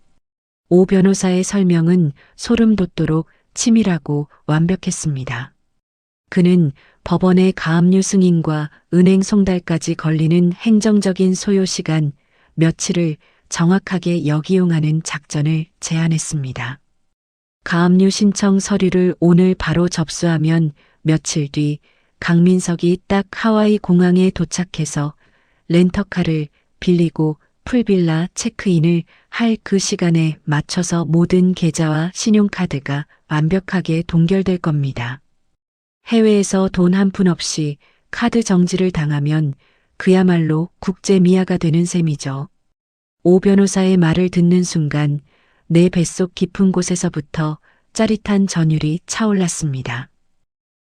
오 변호사의 설명은 소름 돋도록 치밀하고 완벽했습니다. 그는 법원의 가압류 승인과 은행 송달까지 걸리는 행정적인 소요 시간 며칠을 정확하게 역이용하는 작전을 제안했습니다. 가압류 신청 서류를 오늘 바로 접수하면 며칠 뒤 강민석이 딱 하와이 공항에 도착해서 렌터카를 빌리고 풀빌라 체크인을 할 그 시간에 맞춰서 모든 계좌와 신용카드가 완벽하게 동결될 겁니다. 해외에서 돈 한 푼 없이 카드 정지를 당하면 그야말로 국제 미아가 되는 셈이죠. 오 변호사의 말을 듣는 순간 내 뱃속 깊은 곳에서부터 짜릿한 전율이 차올랐습니다.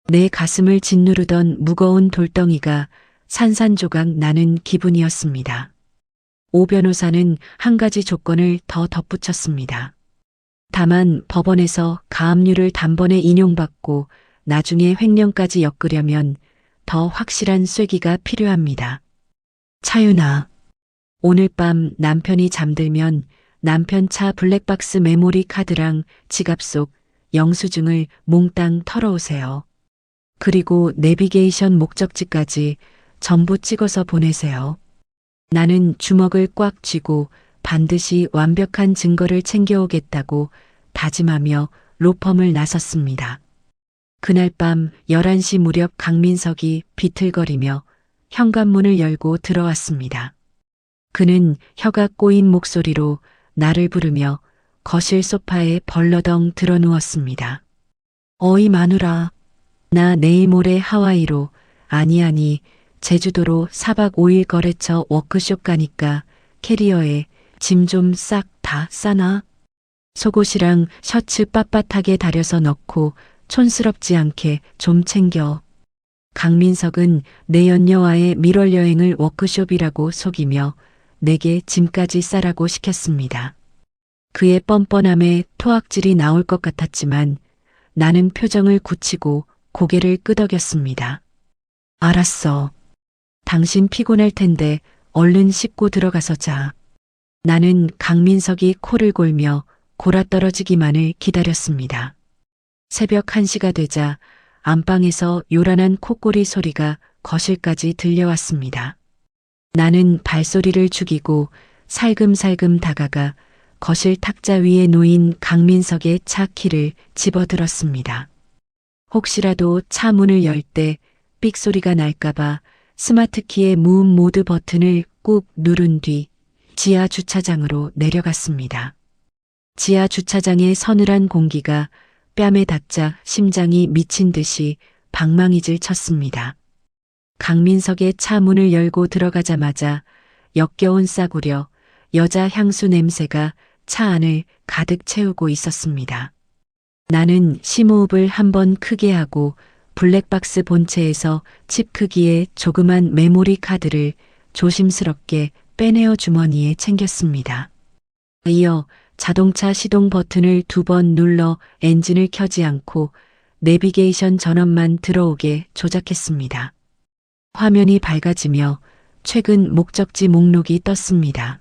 내 가슴을 짓누르던 무거운 돌덩이가 산산조각 나는 기분이었습니다. 오 변호사는 한 가지 조건을 더 덧붙였습니다. 다만 법원에서 가압류를 단번에 인용받고 나중에 횡령까지 엮으려면 더 확실한 쐐기가 필요합니다. 차윤아, 오늘 밤 남편이 잠들면 남편 차 블랙박스 메모리 카드랑 지갑 속 영수증을 몽땅 털어오세요. 그리고 내비게이션 목적지까지 전부 찍어서 보내세요. 나는 주먹을 꽉 쥐고 반드시 완벽한 증거를 챙겨오겠다고 다짐하며 로펌을 나섰습니다. 그날 밤 11시 무렵 강민석이 비틀거리며 현관문을 열고 들어왔습니다. 그는 혀가 꼬인 목소리로 나를 부르며 거실 소파에 벌러덩 드러누웠습니다. 어이 마누라, 나 내일 모레 하와이로, 아니 제주도로 4박 5일 거래처 워크숍 가니까 캐리어에 짐 좀 싹 다 싸나? 속옷이랑 셔츠 빳빳하게 다려서 넣고 촌스럽지 않게 좀 챙겨. 강민석은 내 연녀와의 밀월 여행을 워크숍이라고 속이며 내게 짐까지 싸라고 시켰습니다. 그의 뻔뻔함에 토악질이 나올 것 같았지만 나는 표정을 굳히고 고개를 끄덕였습니다. 알았어. 당신 피곤할 텐데 얼른 씻고 들어가서 자. 나는 강민석이 코를 골며 골아떨어지기만을 기다렸습니다. 새벽 1시가 되자 안방에서 요란한 콧고리 소리가 거실까지 들려왔습니다. 나는 발소리를 죽이고 살금살금 다가가 거실 탁자 위에 놓인 강민석의 차 키를 집어들었습니다. 혹시라도 차 문을 열 때 삑 소리가 날까봐 스마트키의 무음 모드 버튼을 꾹 누른 뒤 지하 주차장으로 내려갔습니다. 지하 주차장의 서늘한 공기가 뺨에 닿자 심장이 미친 듯이 방망이질 쳤습니다. 강민석의 차 문을 열고 들어가자마자 역겨운 싸구려 여자 향수 냄새가 차 안을 가득 채우고 있었습니다. 나는 심호흡을 한번 크게 하고 블랙박스 본체에서 칩 크기의 조그만 메모리 카드를 조심스럽게 빼내어 주머니에 챙겼습니다. 이어 자동차 시동 버튼을 2번 눌러 엔진을 켜지 않고 내비게이션 전원만 들어오게 조작했습니다. 화면이 밝아지며 최근 목적지 목록이 떴습니다.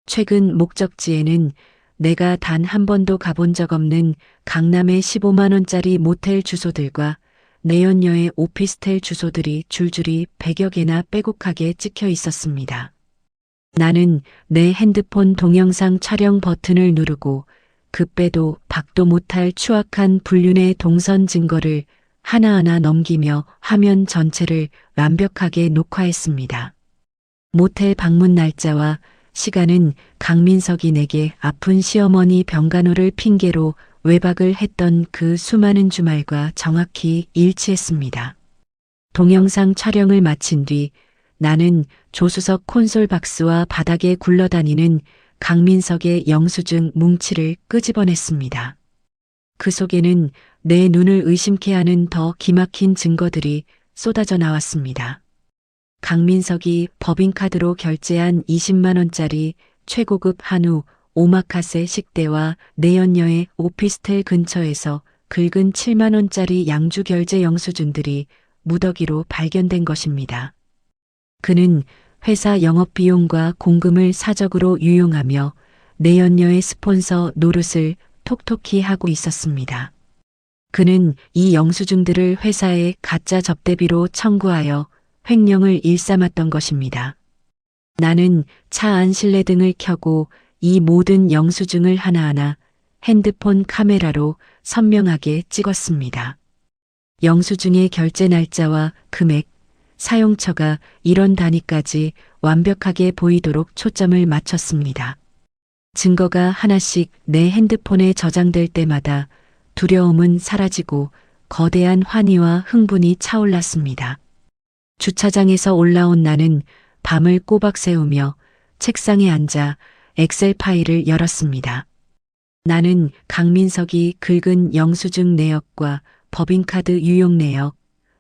최근 목적지에는 내가 단 한 번도 가본 적 없는 강남의 15만 원짜리 모텔 주소들과 내연녀의 오피스텔 주소들이 줄줄이 100여 개나 빼곡하게 찍혀 있었습니다. 나는 내 핸드폰 동영상 촬영 버튼을 누르고 급배도 박도 못할 추악한 불륜의 동선 증거를 하나하나 넘기며 화면 전체를 완벽하게 녹화했습니다. 모텔 방문 날짜와 시간은 강민석이 내게 아픈 시어머니 병간호를 핑계로 외박을 했던 그 수많은 주말과 정확히 일치했습니다. 동영상 촬영을 마친 뒤 나는 조수석 콘솔 박스와 바닥에 굴러다니는 강민석의 영수증 뭉치를 끄집어냈습니다. 그 속에는 내 눈을 의심케 하는 더 기막힌 증거들이 쏟아져 나왔습니다. 강민석이 법인카드로 결제한 20만 원짜리 최고급 한우 오마카세 식대와 내연녀의 오피스텔 근처에서 긁은 7만 원짜리 양주 결제 영수증들이 무더기로 발견된 것입니다. 그는 회사 영업비용과 공금을 사적으로 유용하며 내연녀의 스폰서 노릇을 톡톡히 하고 있었습니다. 그는 이 영수증들을 회사에 가짜 접대비로 청구하여 횡령을 일삼았던 것입니다. 나는 차 안 실내등을 켜고 이 모든 영수증을 하나하나 핸드폰 카메라로 선명하게 찍었습니다. 영수증의 결제 날짜와 금액, 사용처가 이런 단위까지 완벽하게 보이도록 초점을 맞췄습니다. 증거가 하나씩 내 핸드폰에 저장될 때마다 두려움은 사라지고 거대한 환희와 흥분이 차올랐습니다. 주차장에서 올라온 나는 밤을 꼬박 새우며 책상에 앉아 엑셀 파일을 열었습니다. 나는 강민석이 긁은 영수증 내역과 법인카드 유용 내역,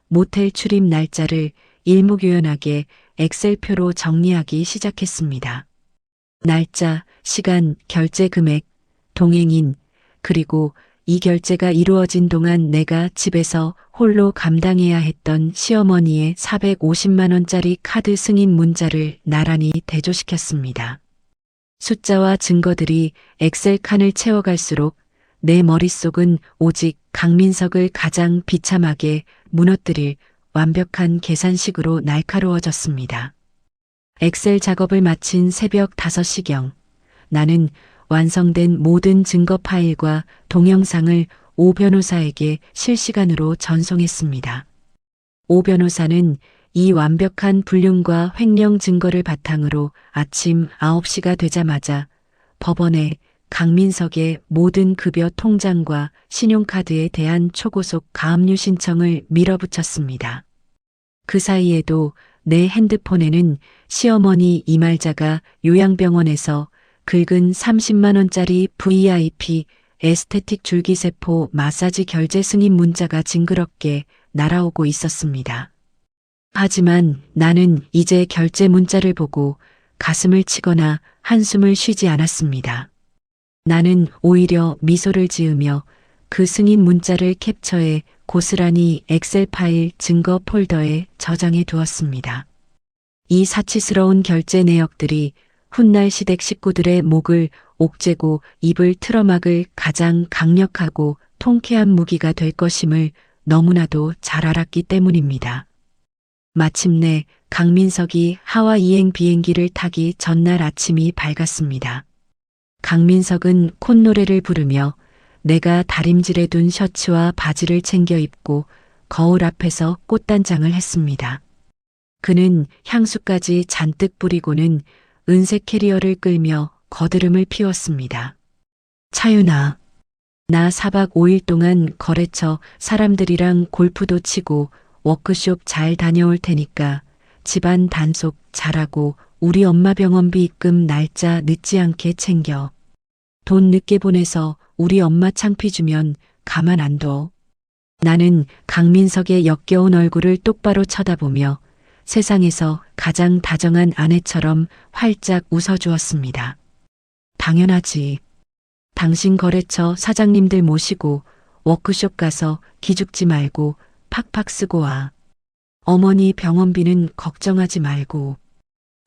모텔 출입 날짜를 일목요연하게 엑셀표로 정리하기 시작했습니다. 날짜, 시간, 결제 금액, 동행인, 그리고 이 결제가 이루어진 동안 내가 집에서 홀로 감당해야 했던 시어머니의 450만 원짜리 카드 승인 문자를 나란히 대조시켰습니다. 숫자와 증거들이 엑셀칸을 채워갈수록 내 머릿속은 오직 강민석을 가장 비참하게 무너뜨릴 완벽한 계산식으로 날카로워졌습니다. 엑셀 작업을 마친 새벽 5시경, 나는 완성된 모든 증거 파일과 동영상을 오 변호사에게 실시간으로 전송했습니다. 오 변호사는 이 완벽한 불륜과 횡령 증거를 바탕으로 아침 9시가 되자마자 법원에 강민석의 모든 급여 통장과 신용카드에 대한 초고속 가압류 신청을 밀어붙였습니다. 그 사이에도 내 핸드폰에는 시어머니 이말자가 요양병원에서 긁은 30만 원짜리 VIP 에스테틱 줄기세포 마사지 결제 승인 문자가 징그럽게 날아오고 있었습니다. 하지만 나는 이제 결제 문자를 보고 가슴을 치거나 한숨을 쉬지 않았습니다. 나는 오히려 미소를 지으며 그 승인 문자를 캡처해 고스란히 엑셀 파일 증거 폴더에 저장해 두었습니다. 이 사치스러운 결제 내역들이 훗날 시댁 식구들의 목을 옥죄고 입을 틀어막을 가장 강력하고 통쾌한 무기가 될 것임을 너무나도 잘 알았기 때문입니다. 마침내 강민석이 하와이행 비행기를 타기 전날 아침이 밝았습니다. 강민석은 콧노래를 부르며 내가 다림질해 둔 셔츠와 바지를 챙겨 입고 거울 앞에서 꽃단장을 했습니다. 그는 향수까지 잔뜩 뿌리고는 은색 캐리어를 끌며 거드름을 피웠습니다. 차윤아, 나 4박 5일 동안 거래처 사람들이랑 골프도 치고 워크숍 잘 다녀올 테니까 집안 단속 잘하고 우리 엄마 병원비 입금 날짜 늦지 않게 챙겨. 돈 늦게 보내서 우리 엄마 창피 주면 가만 안 둬. 나는 강민석의 역겨운 얼굴을 똑바로 쳐다보며 세상에서 가장 다정한 아내처럼 활짝 웃어주었습니다. 당연하지. 당신 거래처 사장님들 모시고 워크숍 가서 기죽지 말고 팍팍 쓰고 와. 어머니 병원비는 걱정하지 말고.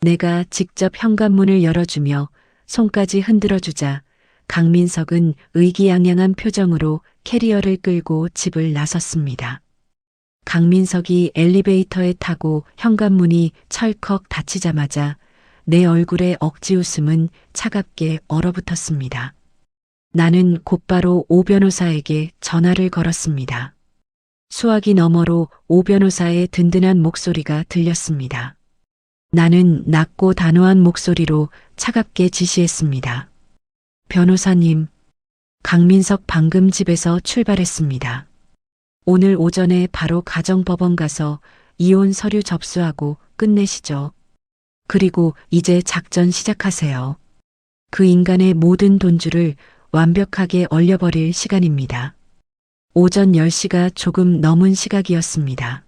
내가 직접 현관문을 열어주며 손까지 흔들어주자 강민석은 의기양양한 표정으로 캐리어를 끌고 집을 나섰습니다. 강민석이 엘리베이터에 타고 현관문이 철컥 닫히자마자 내 얼굴에 억지 웃음은 차갑게 얼어붙었습니다. 나는 곧바로 오 변호사에게 전화를 걸었습니다. 수화기 너머로 오 변호사의 든든한 목소리가 들렸습니다. 나는 낮고 단호한 목소리로 차갑게 지시했습니다. 변호사님, 강민석 방금 집에서 출발했습니다. 오늘 오전에 바로 가정법원 가서 이혼 서류 접수하고 끝내시죠. 그리고 이제 작전 시작하세요. 그 인간의 모든 돈줄을 완벽하게 얼려버릴 시간입니다. 오전 10시가 조금 넘은 시각이었습니다.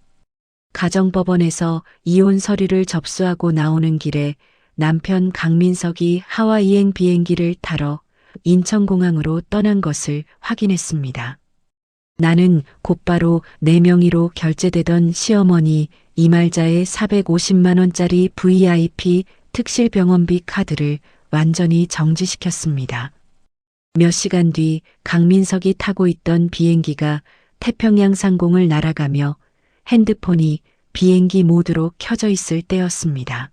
가정법원에서 이혼 서류를 접수하고 나오는 길에 남편 강민석이 하와이행 비행기를 타러 인천공항으로 떠난 것을 확인했습니다. 나는 곧바로 내 명의로 결제되던 시어머니 이말자의 450만 원짜리 VIP 특실병원비 카드를 완전히 정지시켰습니다. 몇 시간 뒤 강민석이 타고 있던 비행기가 태평양 상공을 날아가며 핸드폰이 비행기 모드로 켜져 있을 때였습니다.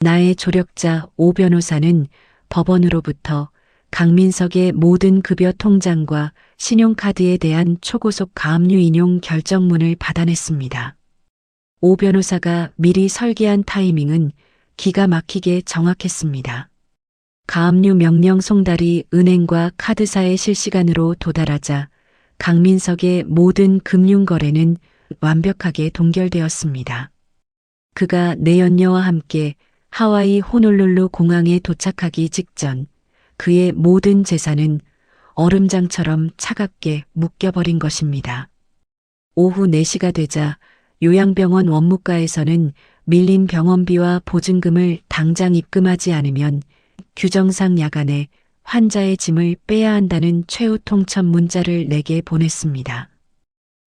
나의 조력자 오 변호사는 법원으로부터 강민석의 모든 급여 통장과 신용카드에 대한 초고속 가압류 인용 결정문을 받아냈습니다. 오 변호사가 미리 설계한 타이밍은 기가 막히게 정확했습니다. 가압류 명령 송달이 은행과 카드사에 실시간으로 도달하자 강민석의 모든 금융거래는 완벽하게 동결되었습니다. 그가 내연녀와 함께 하와이 호놀룰루 공항에 도착하기 직전 그의 모든 재산은 얼음장처럼 차갑게 묶여버린 것입니다. 오후 4시가 되자 요양병원 원무과에서는 밀린 병원비와 보증금을 당장 입금하지 않으면 규정상 야간에 환자의 짐을 빼야 한다는 최후 통첩 문자를 내게 보냈습니다.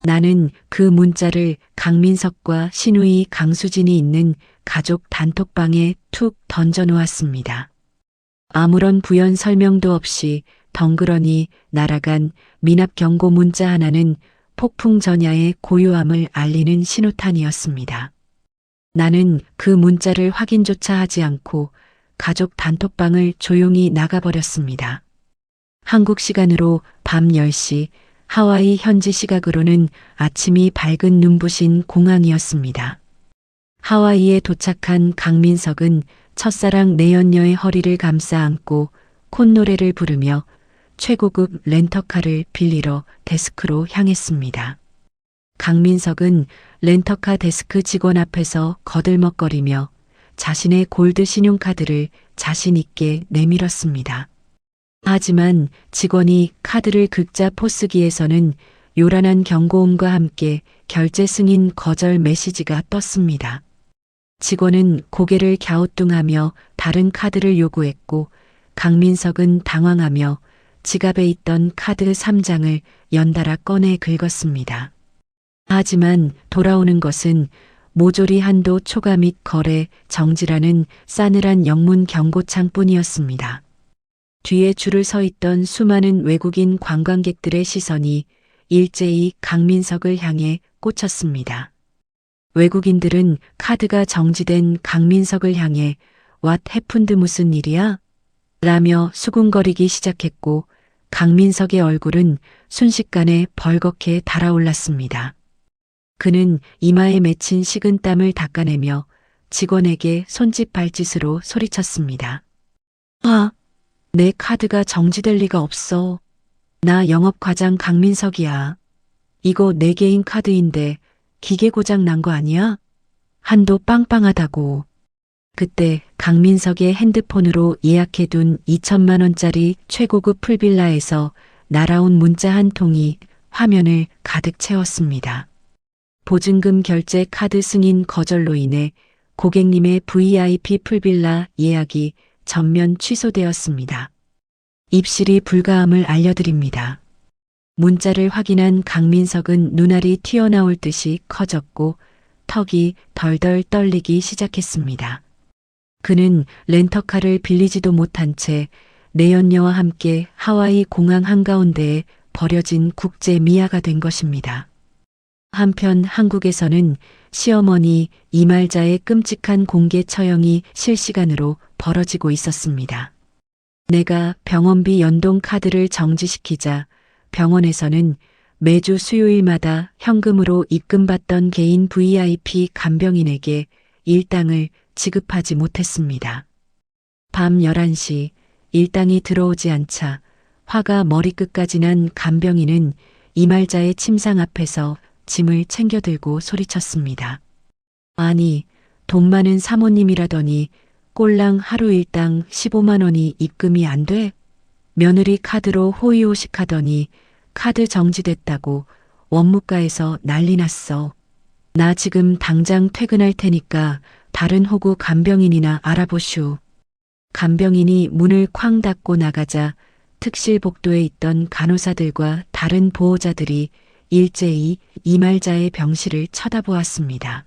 나는 그 문자를 강민석과 신우이 강수진이 있는 가족 단톡방에 툭 던져 놓았습니다. 아무런 부연 설명도 없이 덩그러니 날아간 미납 경고 문자 하나는 폭풍 전야의 고요함을 알리는 신호탄이었습니다. 나는 그 문자를 확인조차 하지 않고 가족 단톡방을 조용히 나가버렸습니다. 한국 시간으로 밤 10시, 하와이 현지 시각으로는 아침이 밝은 눈부신 공항이었습니다. 하와이에 도착한 강민석은 첫사랑 내연녀의 허리를 감싸 안고 콧노래를 부르며 최고급 렌터카를 빌리러 데스크로 향했습니다. 강민석은 렌터카 데스크 직원 앞에서 거들먹거리며 자신의 골드 신용카드를 자신 있게 내밀었습니다. 하지만 직원이 카드를 긁자 포스기에서는 요란한 경고음과 함께 결제 승인 거절 메시지가 떴습니다. 직원은 고개를 갸우뚱하며 다른 카드를 요구했고 강민석은 당황하며 지갑에 있던 카드 3장을 연달아 꺼내 긁었습니다. 하지만 돌아오는 것은 모조리 한도 초과 및 거래 정지라는 싸늘한 영문 경고창뿐이었습니다. 뒤에 줄을 서 있던 수많은 외국인 관광객들의 시선이 일제히 강민석을 향해 꽂혔습니다. 외국인들은 카드가 정지된 강민석을 향해 "What happened? 무슨 일이야?" 라며 수군거리기 시작했고 강민석의 얼굴은 순식간에 벌겋게 달아올랐습니다. 그는 이마에 맺힌 식은땀을 닦아내며 직원에게 손짓 발짓으로 소리쳤습니다. "아, 내 카드가 정지될 리가 없어. 나 영업과장 강민석이야. 이거 내 개인 카드인데 기계 고장 난 거 아니야? 한도 빵빵하다고." 그때 강민석의 핸드폰으로 예약해둔 2천만 원짜리 최고급 풀빌라에서 날아온 문자 한 통이 화면을 가득 채웠습니다. 보증금 결제 카드 승인 거절로 인해 고객님의 VIP 풀빌라 예약이 전면 취소되었습니다. 입실이 불가함을 알려드립니다. 문자를 확인한 강민석은 눈알이 튀어나올 듯이 커졌고 턱이 덜덜 떨리기 시작했습니다. 그는 렌터카를 빌리지도 못한 채 내연녀와 함께 하와이 공항 한가운데에 버려진 국제 미아가 된 것입니다. 한편 한국에서는 시어머니 이말자의 끔찍한 공개 처형이 실시간으로 벌어지고 있었습니다. 내가 병원비 연동 카드를 정지시키자 병원에서는 매주 수요일마다 현금으로 입금받던 개인 VIP 간병인에게 일당을 지급하지 못했습니다. 밤 11시 일당이 들어오지 않자 화가 머리끝까지 난 간병인은 이말자의 침상 앞에서 짐을 챙겨들고 소리쳤습니다. "아니, 돈 많은 사모님이라더니 꼴랑 하루 일당 15만 원이 입금이 안 돼? 며느리 카드로 호의호식하더니 카드 정지됐다고 원무과에서 난리 났어. 나 지금 당장 퇴근할 테니까 다른 호구 간병인이나 알아보슈." 간병인이 문을 쾅 닫고 나가자 특실 복도에 있던 간호사들과 다른 보호자들이 일제히 이말자의 병실을 쳐다보았습니다.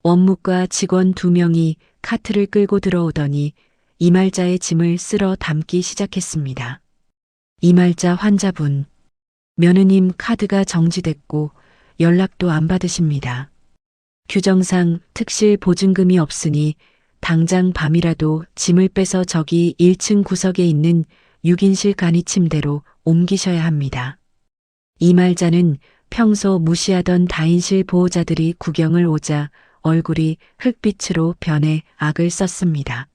원무과 직원 2명이 카트를 끌고 들어오더니 이말자의 짐을 쓸어 담기 시작했습니다. "이말자 환자분, 며느님 카드가 정지됐고 연락도 안 받으십니다. 규정상 특실 보증금이 없으니 당장 밤이라도 짐을 빼서 저기 1층 구석에 있는 6인실 간이 침대로 옮기셔야 합니다." 이말자는 평소 무시하던 다인실 보호자들이 구경을 오자 얼굴이 흑빛으로 변해 악을 썼습니다.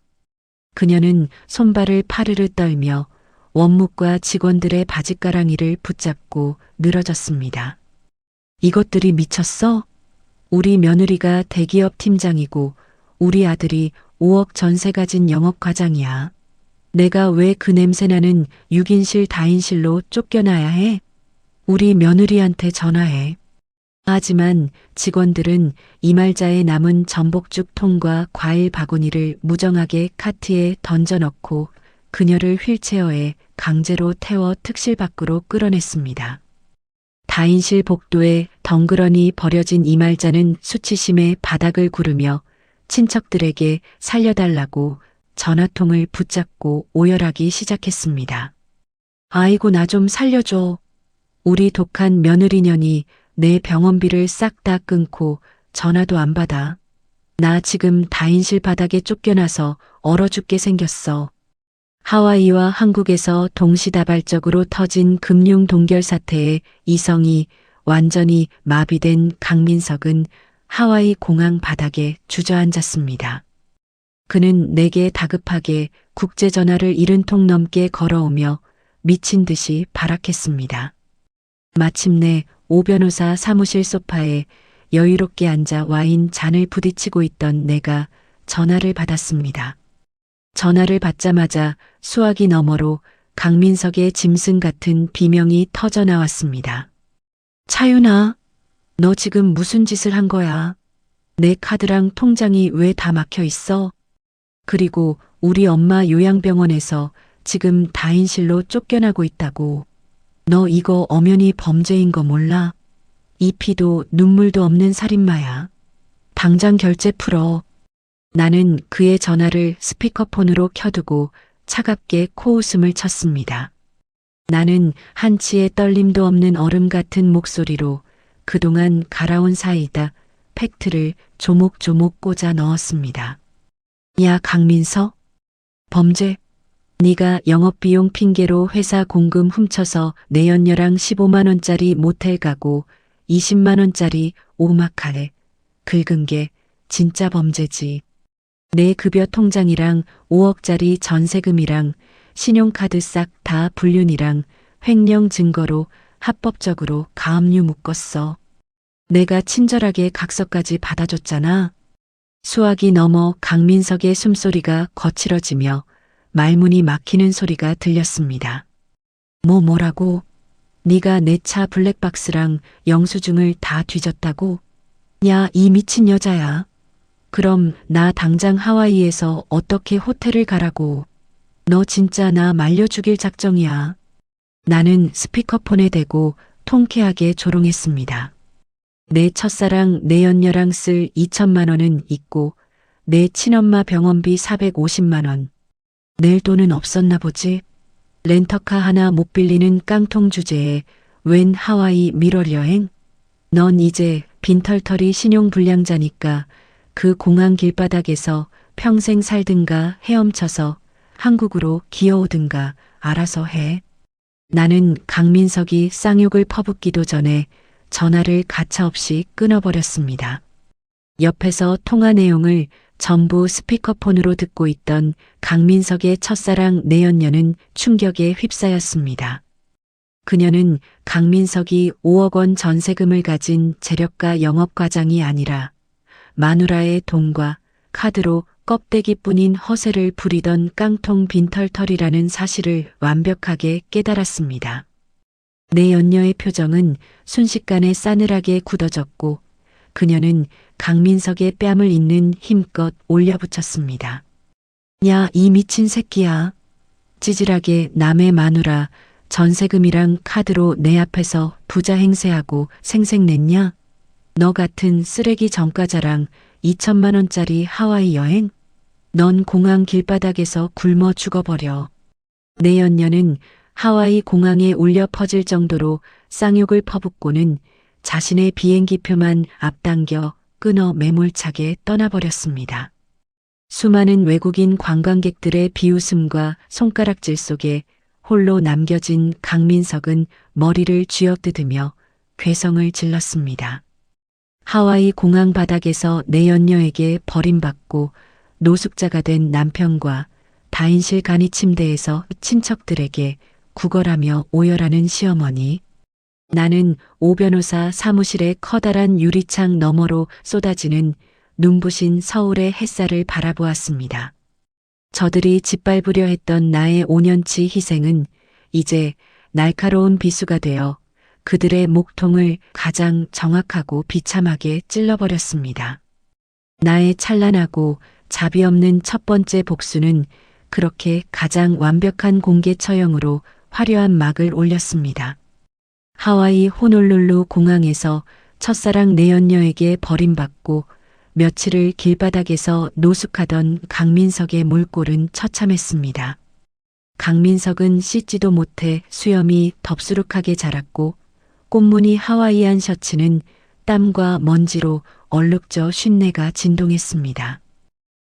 그녀는 손발을 파르르 떨며 원무과 직원들의 바짓가랑이를 붙잡고 늘어졌습니다. "이것들이 미쳤어? 우리 며느리가 대기업 팀장이고 우리 아들이 5억 전세 가진 영업과장이야. 내가 왜 그 냄새나는 6인실 다인실로 쫓겨나야 해? 우리 며느리한테 전화해." 하지만 직원들은 이말자에 남은 전복죽 통과 과일 바구니를 무정하게 카트에 던져넣고 그녀를 휠체어에 강제로 태워 특실 밖으로 끌어냈습니다. 다인실 복도에 덩그러니 버려진 이말자는 수치심에 바닥을 구르며 친척들에게 살려달라고 전화통을 붙잡고 오열하기 시작했습니다. 아이고 나 좀 살려줘. 우리 독한 며느리년이 내 병원비를 싹 다 끊고 전화도 안 받아. 나 지금 다인실 바닥에 쫓겨나서 얼어 죽게 생겼어. 하와이와 한국에서 동시다발적으로 터진 금융 동결 사태에 이성이 완전히 마비된 강민석은 하와이 공항 바닥에 주저앉았습니다. 그는 내게 다급하게 국제전화를 70통 넘게 걸어오며 미친 듯이 발악했습니다. 마침내 오 변호사 사무실 소파에 여유롭게 앉아 와인 잔을 부딪히고 있던 내가 전화를 받았습니다. 전화를 받자마자 수화기 너머로 강민석의 짐승 같은 비명이 터져 나왔습니다. 차윤아, 너 지금 무슨 짓을 한 거야? 내 카드랑 통장이 왜 다 막혀 있어? 그리고 우리 엄마 요양병원에서 지금 다인실로 쫓겨나고 있다고. 너 이거 엄연히 범죄인 거 몰라? 이 피도 눈물도 없는 살인마야. 당장 결제 풀어. 나는 그의 전화를 스피커폰으로 켜두고 차갑게 코웃음을 쳤습니다. 나는 한치의 떨림도 없는 얼음 같은 목소리로 그동안 갈아온 사이다 팩트를 조목조목 꽂아 넣었습니다. 야 강민석? 범죄? 네가 영업비용 핑계로 회사 공금 훔쳐서 내 연녀랑 15만 원짜리 모텔 가고 20만 원짜리 오마카레 긁은 게 진짜 범죄지. 내 급여 통장이랑 5억짜리 전세금이랑 신용카드 싹 다 불륜이랑 횡령 증거로 합법적으로 가압류 묶었어. 내가 친절하게 각서까지 받아줬잖아. 수화기 너머 강민석의 숨소리가 거칠어지며 말문이 막히는 소리가 들렸습니다. 뭐라고? 네가 내 차 블랙박스랑 영수증을 다 뒤졌다고? 야, 이 미친 여자야. 그럼 나 당장 하와이에서 어떻게 호텔을 가라고. 너 진짜 나 말려 죽일 작정이야. 나는 스피커폰에 대고 통쾌하게 조롱했습니다. 내 첫사랑 내 연녀랑 쓸 2천만 원은 있고 내 친엄마 병원비 450만 원. 낼 돈은 없었나 보지. 렌터카 하나 못 빌리는 깡통 주제에 웬 하와이 밀월 여행? 넌 이제 빈털터리 신용불량자니까 그 공항 길바닥에서 평생 살든가 헤엄쳐서 한국으로 기어오든가 알아서 해. 나는 강민석이 쌍욕을 퍼붓기도 전에 전화를 가차없이 끊어버렸습니다. 옆에서 통화 내용을 전부 스피커폰으로 듣고 있던 강민석의 첫사랑 내연녀는 충격에 휩싸였습니다. 그녀는 강민석이 5억 원 전세금을 가진 재력가 영업과장이 아니라 마누라의 돈과 카드로 껍데기뿐인 허세를 부리던 깡통 빈털털이라는 사실을 완벽하게 깨달았습니다. 내 연녀의 표정은 순식간에 싸늘하게 굳어졌고 그녀는 강민석의 뺨을 잇는 힘껏 올려붙였습니다. 야, 이 미친 새끼야. 찌질하게 남의 마누라 전세금이랑 카드로 내 앞에서 부자 행세하고 생색냈냐? 너 같은 쓰레기 전과자랑 2천만 원짜리 하와이 여행? 넌 공항 길바닥에서 굶어 죽어버려. 내 연녀는 하와이 공항에 울려 퍼질 정도로 쌍욕을 퍼붓고는 자신의 비행기표만 앞당겨 끊어 매몰차게 떠나버렸습니다. 수많은 외국인 관광객들의 비웃음과 손가락질 속에 홀로 남겨진 강민석은 머리를 쥐어뜯으며 괴성을 질렀습니다. 하와이 공항 바닥에서 내 연녀에게 버림받고 노숙자가 된 남편과 다인실 간이 침대에서 친척들에게 구걸하며 오열하는 시어머니. 나는 오 변호사 사무실의 커다란 유리창 너머로 쏟아지는 눈부신 서울의 햇살을 바라보았습니다. 저들이 짓밟으려 했던 나의 5년치 희생은 이제 날카로운 비수가 되어 그들의 목통을 가장 정확하고 비참하게 찔러버렸습니다. 나의 찬란하고 자비 없는 첫 번째 복수는 그렇게 가장 완벽한 공개 처형으로 화려한 막을 올렸습니다. 하와이 호놀룰루 공항에서 첫사랑 내연녀에게 버림받고 며칠을 길바닥에서 노숙하던 강민석의 몰골은 처참했습니다. 강민석은 씻지도 못해 수염이 덥수룩하게 자랐고 꽃무늬 하와이안 셔츠는 땀과 먼지로 얼룩져 쉰내가 진동했습니다.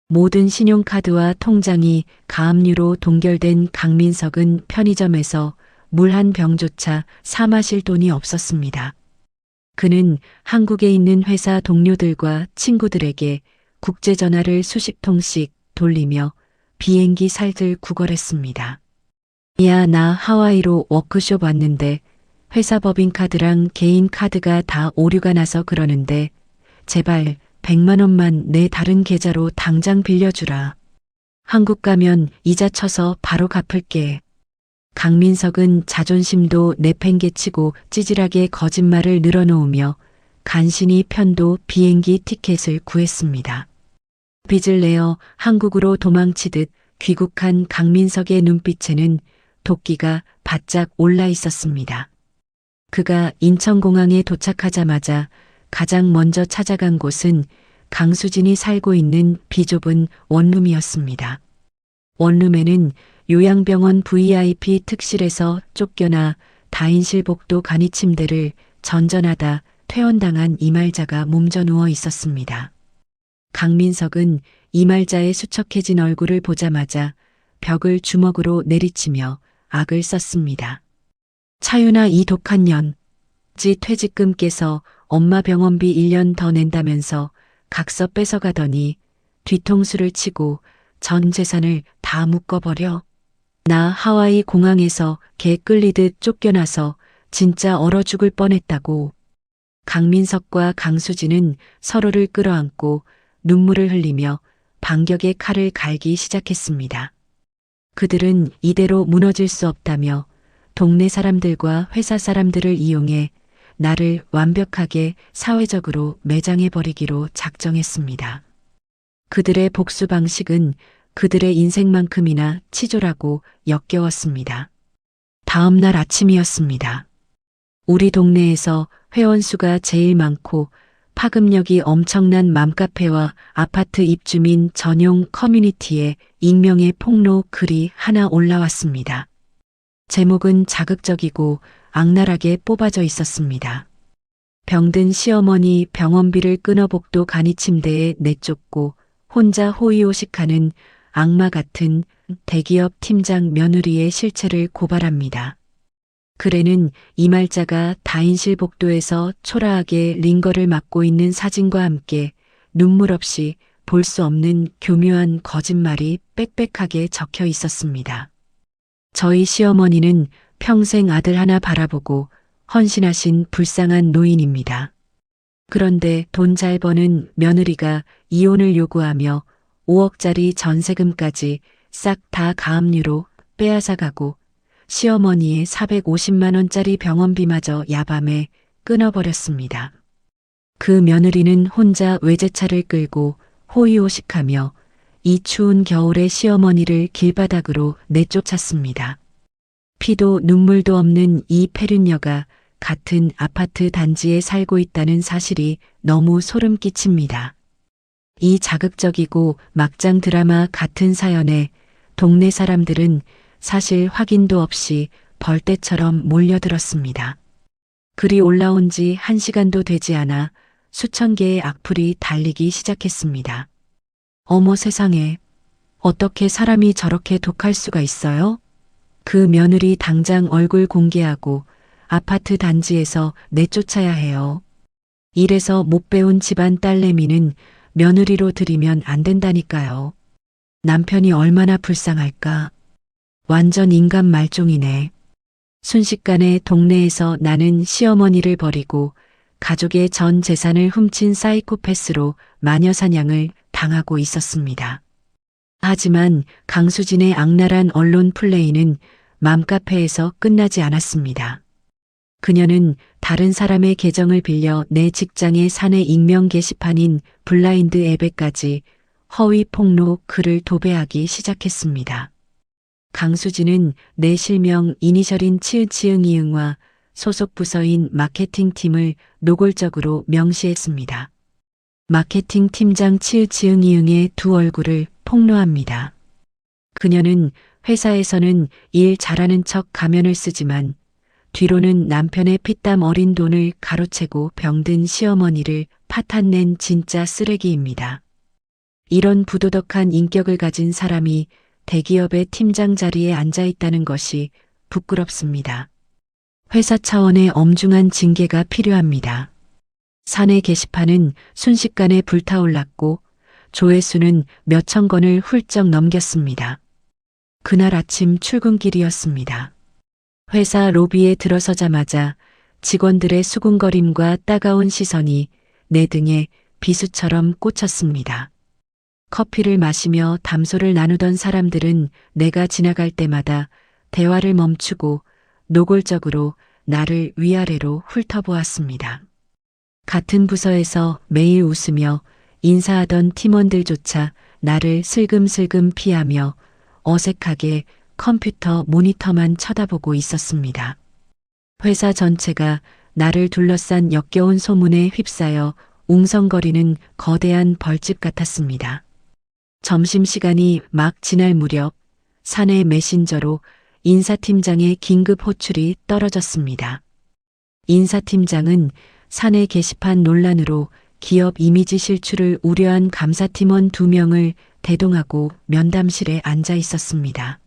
모든 신용카드와 통장이 가압류로 동결된 강민석은 편의점에서 물 한 병조차 사 마실 돈이 없었습니다. 그는 한국에 있는 회사 동료들과 친구들에게 국제전화를 수십 통씩 돌리며 비행기 살들 구걸했습니다. 야, 나 하와이로 워크숍 왔는데 회사 법인카드랑 개인 카드가 다 오류가 나서 그러는데 제발 100만 원만 내 다른 계좌로 당장 빌려주라. 한국 가면 이자 쳐서 바로 갚을게. 강민석은 자존심도 내팽개치고 찌질하게 거짓말을 늘어놓으며 간신히 편도 비행기 티켓을 구했습니다. 빚을 내어 한국으로 도망치듯 귀국한 강민석의 눈빛에는 도끼가 바짝 올라 있었습니다. 그가 인천공항에 도착하자마자 가장 먼저 찾아간 곳은 강수진이 살고 있는 비좁은 원룸이었습니다. 원룸에는 요양병원 VIP 특실에서 쫓겨나 다인실 복도 간이 침대를 전전하다 퇴원당한 이말자가 몸져 누워 있었습니다. 강민석은 이말자의 수척해진 얼굴을 보자마자 벽을 주먹으로 내리치며 악을 썼습니다. 차윤아, 이 독한 년. 지 퇴직금 깨서 엄마 병원비 1년 더 낸다면서 각서 뺏어가더니 뒤통수를 치고 전 재산을 다 묶어버려. 나 하와이 공항에서 개 끌리듯 쫓겨나서 진짜 얼어 죽을 뻔했다고. 강민석과 강수진은 서로를 끌어안고 눈물을 흘리며 반격의 칼을 갈기 시작했습니다. 그들은 이대로 무너질 수 없다며 동네 사람들과 회사 사람들을 이용해 나를 완벽하게 사회적으로 매장해버리기로 작정했습니다. 그들의 복수 방식은 그들의 인생만큼이나 치졸하고 역겨웠습니다. 다음 날 아침이었습니다. 우리 동네에서 회원수가 제일 많고 파급력이 엄청난 맘카페와 아파트 입주민 전용 커뮤니티에 익명의 폭로 글이 하나 올라왔습니다. 제목은 자극적이고 악랄하게 뽑아져 있었습니다. 병든 시어머니 병원비를 끊어 복도 간이 침대에 내쫓고 혼자 호의호식하는 악마 같은 대기업 팀장 며느리의 실체를 고발합니다. 글에는 이말자가 다인실 복도에서 초라하게 링거를 맡고 있는 사진과 함께 눈물 없이 볼 수 없는 교묘한 거짓말이 빽빽하게 적혀 있었습니다. 저희 시어머니는 평생 아들 하나 바라보고 헌신하신 불쌍한 노인입니다. 그런데 돈 잘 버는 며느리가 이혼을 요구하며 5억짜리 전세금까지 싹 다 가압류로 빼앗아가고 시어머니의 450만 원짜리 병원비마저 야밤에 끊어버렸습니다. 그 며느리는 혼자 외제차를 끌고 호의호식하며 이 추운 겨울에 시어머니를 길바닥으로 내쫓았습니다. 피도 눈물도 없는 이 폐륜녀가 같은 아파트 단지에 살고 있다는 사실이 너무 소름 끼칩니다. 이 자극적이고 막장 드라마 같은 사연에 동네 사람들은 사실 확인도 없이 벌떼처럼 몰려들었습니다. 글이 올라온 지 1시간도 되지 않아 수천 개의 악플이 달리기 시작했습니다. 어머 세상에, 어떻게 사람이 저렇게 독할 수가 있어요? 그 며느리 당장 얼굴 공개하고 아파트 단지에서 내쫓아야 해요. 이래서 못 배운 집안 딸내미는 며느리로 들이면 안 된다니까요. 남편이 얼마나 불쌍할까. 완전 인간 말종이네. 순식간에 동네에서 나는 시어머니를 버리고 가족의 전 재산을 훔친 사이코패스로 마녀사냥을 당하고 있었습니다. 하지만 강수진의 악랄한 언론 플레이는 맘카페에서 끝나지 않았습니다. 그녀는 다른 사람의 계정을 빌려 내 직장의 사내 익명 게시판인 블라인드 앱에까지 허위 폭로 글을 도배하기 시작했습니다. 강수진은 내 실명 이니셜인 치읓치읓이응과 소속 부서인 마케팅팀을 노골적으로 명시했습니다. 마케팅 팀장 치읓치읓이응의 두 얼굴을 폭로합니다. 그녀는 회사에서는 일 잘하는 척 가면을 쓰지만 뒤로는 남편의 피땀 어린 돈을 가로채고 병든 시어머니를 파탄낸 진짜 쓰레기입니다. 이런 부도덕한 인격을 가진 사람이 대기업의 팀장 자리에 앉아 있다는 것이 부끄럽습니다. 회사 차원의 엄중한 징계가 필요합니다. 사내 게시판은 순식간에 불타올랐고 조회수는 몇천 건을 훌쩍 넘겼습니다. 그날 아침 출근길이었습니다. 회사 로비에 들어서자마자 직원들의 수군거림과 따가운 시선이 내 등에 비수처럼 꽂혔습니다. 커피를 마시며 담소를 나누던 사람들은 내가 지나갈 때마다 대화를 멈추고 노골적으로 나를 위아래로 훑어보았습니다. 같은 부서에서 매일 웃으며 인사하던 팀원들조차 나를 슬금슬금 피하며 어색하게 컴퓨터 모니터만 쳐다보고 있었습니다. 회사 전체가 나를 둘러싼 역겨운 소문에 휩싸여 웅성거리는 거대한 벌집 같았습니다. 점심시간이 막 지날 무렵 사내 메신저로 인사팀장의 긴급 호출이 떨어졌습니다. 인사팀장은 사내 게시판 논란으로 기업 이미지 실추를 우려한 감사팀원 2명을 대동하고 면담실에 앉아 있었습니다.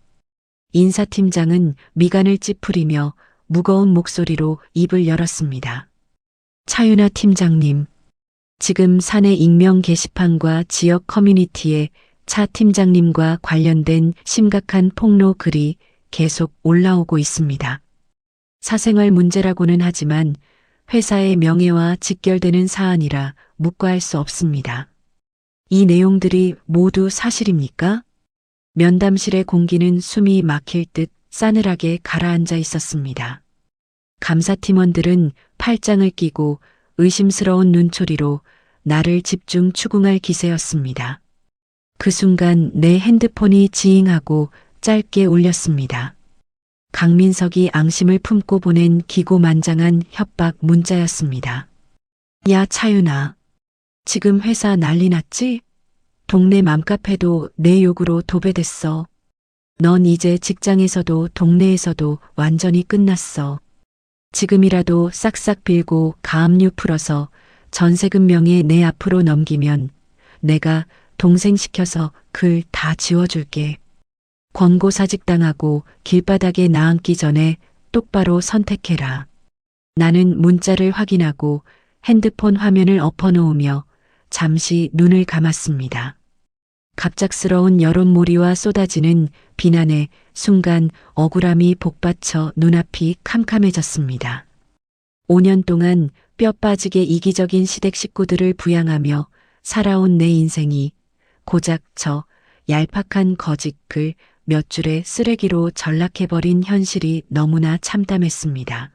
인사팀장은 미간을 찌푸리며 무거운 목소리로 입을 열었습니다. 차윤아 팀장님, 지금 사내 익명 게시판과 지역 커뮤니티에 차 팀장님과 관련된 심각한 폭로 글이 계속 올라오고 있습니다. 사생활 문제라고는 하지만 회사의 명예와 직결되는 사안이라 묵과할 수 없습니다. 이 내용들이 모두 사실입니까? 면담실의 공기는 숨이 막힐 듯 싸늘하게 가라앉아 있었습니다. 감사팀원들은 팔짱을 끼고 의심스러운 눈초리로 나를 집중 추궁할 기세였습니다. 그 순간 내 핸드폰이 지잉하고 짧게 울렸습니다. 강민석이 앙심을 품고 보낸 기고만장한 협박 문자였습니다. 야 차윤아, 지금 회사 난리 났지? 동네 맘카페도 내 욕으로 도배됐어. 넌 이제 직장에서도 동네에서도 완전히 끝났어. 지금이라도 싹싹 빌고 가압류 풀어서 전세금 명의 내 앞으로 넘기면 내가 동생 시켜서 글 다 지워줄게. 권고사직 당하고 길바닥에 나앉기 전에 똑바로 선택해라. 나는 문자를 확인하고 핸드폰 화면을 엎어놓으며 잠시 눈을 감았습니다. 갑작스러운 여론몰이와 쏟아지는 비난에 순간 억울함이 복받쳐 눈앞이 캄캄해졌습니다. 5년 동안 뼈 빠지게 이기적인 시댁 식구들을 부양하며 살아온 내 인생이 고작 저 얄팍한 거짓 글 몇 줄의 쓰레기로 전락해버린 현실이 너무나 참담했습니다.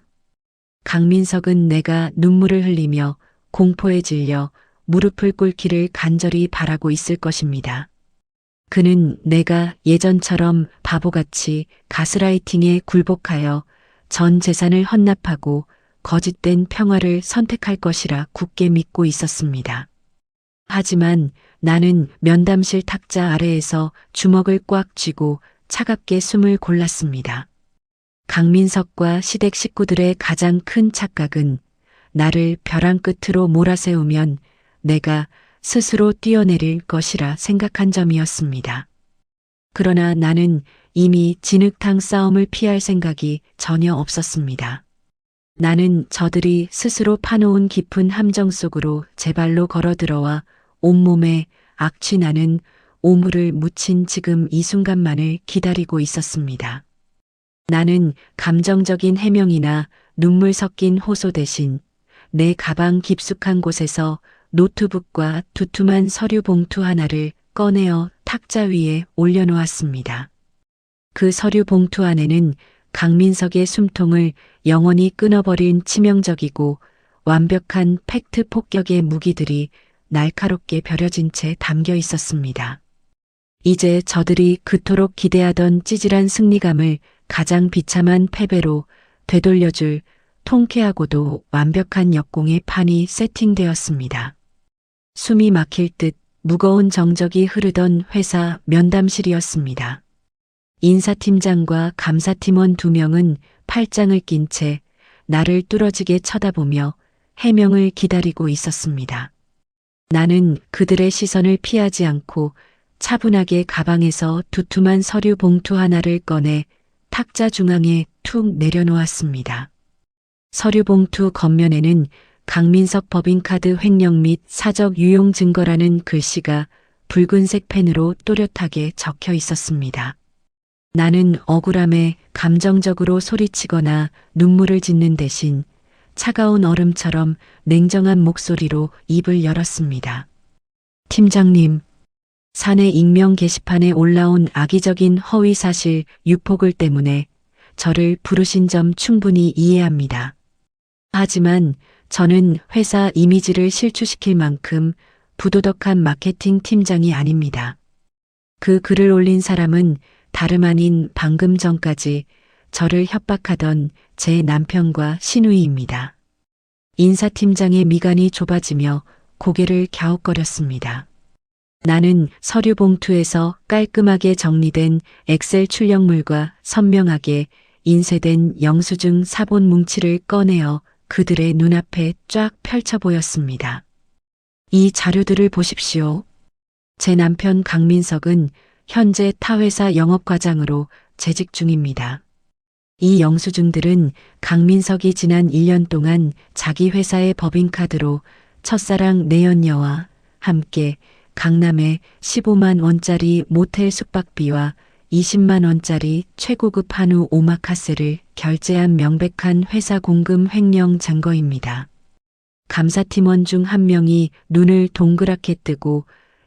강민석은 내가 눈물을 흘리며 공포에 질려 무릎을 꿇기를 간절히 바라고 있을 것입니다. 그는 내가 예전처럼 바보같이 가스라이팅에 굴복하여 전 재산을 헌납하고 거짓된 평화를 선택할 것이라 굳게 믿고 있었습니다. 하지만 나는 면담실 탁자 아래에서 주먹을 꽉 쥐고 차갑게 숨을 골랐습니다. 강민석과 시댁 식구들의 가장 큰 착각은 나를 벼랑 끝으로 몰아세우면 내가 스스로 뛰어내릴 것이라 생각한 점이었습니다. 그러나 나는 이미 진흙탕 싸움을 피할 생각이 전혀 없었습니다. 나는 저들이 스스로 파놓은 깊은 함정 속으로 제 발로 걸어들어와 온몸에 악취나는 오물을 묻힌 지금 이 순간만을 기다리고 있었습니다. 나는 감정적인 해명이나 눈물 섞인 호소 대신 내 가방 깊숙한 곳에서 노트북과 두툼한 서류 봉투 하나를 꺼내어 탁자 위에 올려놓았습니다. 그 서류 봉투 안에는 강민석의 숨통을 영원히 끊어버린 치명적이고 완벽한 팩트 폭격의 무기들이 날카롭게 벼려진 채 담겨 있었습니다. 이제 저들이 그토록 기대하던 찌질한 승리감을 가장 비참한 패배로 되돌려줄 통쾌하고도 완벽한 역공의 판이 세팅되었습니다. 숨이 막힐 듯 무거운 정적이 흐르던 회사 면담실이었습니다. 인사팀장과 감사팀원 2명은 팔짱을 낀 채 나를 뚫어지게 쳐다보며 해명을 기다리고 있었습니다. 나는 그들의 시선을 피하지 않고 차분하게 가방에서 두툼한 서류 봉투 하나를 꺼내 탁자 중앙에 툭 내려놓았습니다. 서류 봉투 겉면에는 강민석 법인카드 횡령 및 사적 유용 증거라는 글씨가 붉은색 펜으로 또렷하게 적혀 있었습니다. 나는 억울함에 감정적으로 소리치거나 눈물을 짓는 대신 차가운 얼음처럼 냉정한 목소리로 입을 열었습니다. 팀장님, 사내 익명 게시판에 올라온 악의적인 허위 사실 유포글 때문에 저를 부르신 점 충분히 이해합니다. 하지만 저는 회사 이미지를 실추시킬 만큼 부도덕한 마케팅 팀장이 아닙니다. 그 글을 올린 사람은 다름 아닌 방금 전까지 저를 협박하던 제 남편과 시누이입니다. 인사팀장의 미간이 좁아지며 고개를 갸웃거렸습니다. 나는 서류 봉투에서 깔끔하게 정리된 엑셀 출력물과 선명하게 인쇄된 영수증 사본 뭉치를 꺼내어 그들의 눈앞에 쫙 펼쳐 보였습니다. 이 자료들을 보십시오. 제 남편 강민석은 현재 타 회사 영업과장으로 재직 중입니다. 이 영수증들은 강민석이 지난 1년 동안 자기 회사의 법인카드로 첫사랑 내연녀와 함께 강남에 15만 원짜리 모텔 숙박비와 20만 원짜리 최고급 한우 오마카세를 결제한 명백한 회사 공금 횡령 증거입니다. 감사팀원 중 한 명이 눈을 동그랗게 뜨고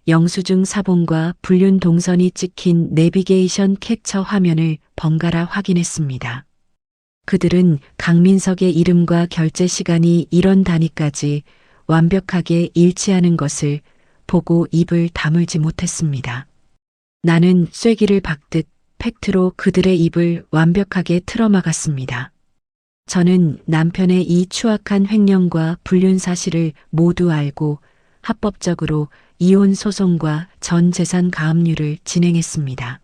영수증 사본과 불륜 동선이 찍힌 내비게이션 캡처 화면을 번갈아 확인했습니다. 그들은 강민석의 이름과 결제 시간이 이런 단위까지 완벽하게 일치하는 것을 보고 입을 다물지 못했습니다. 나는 쐐기를 박듯 팩트로 그들의 입을 완벽하게 틀어막았습니다. 저는 남편의 이 추악한 횡령과 불륜 사실을 모두 알고 합법적으로 이혼 소송과 전 재산 가압류를 진행했습니다.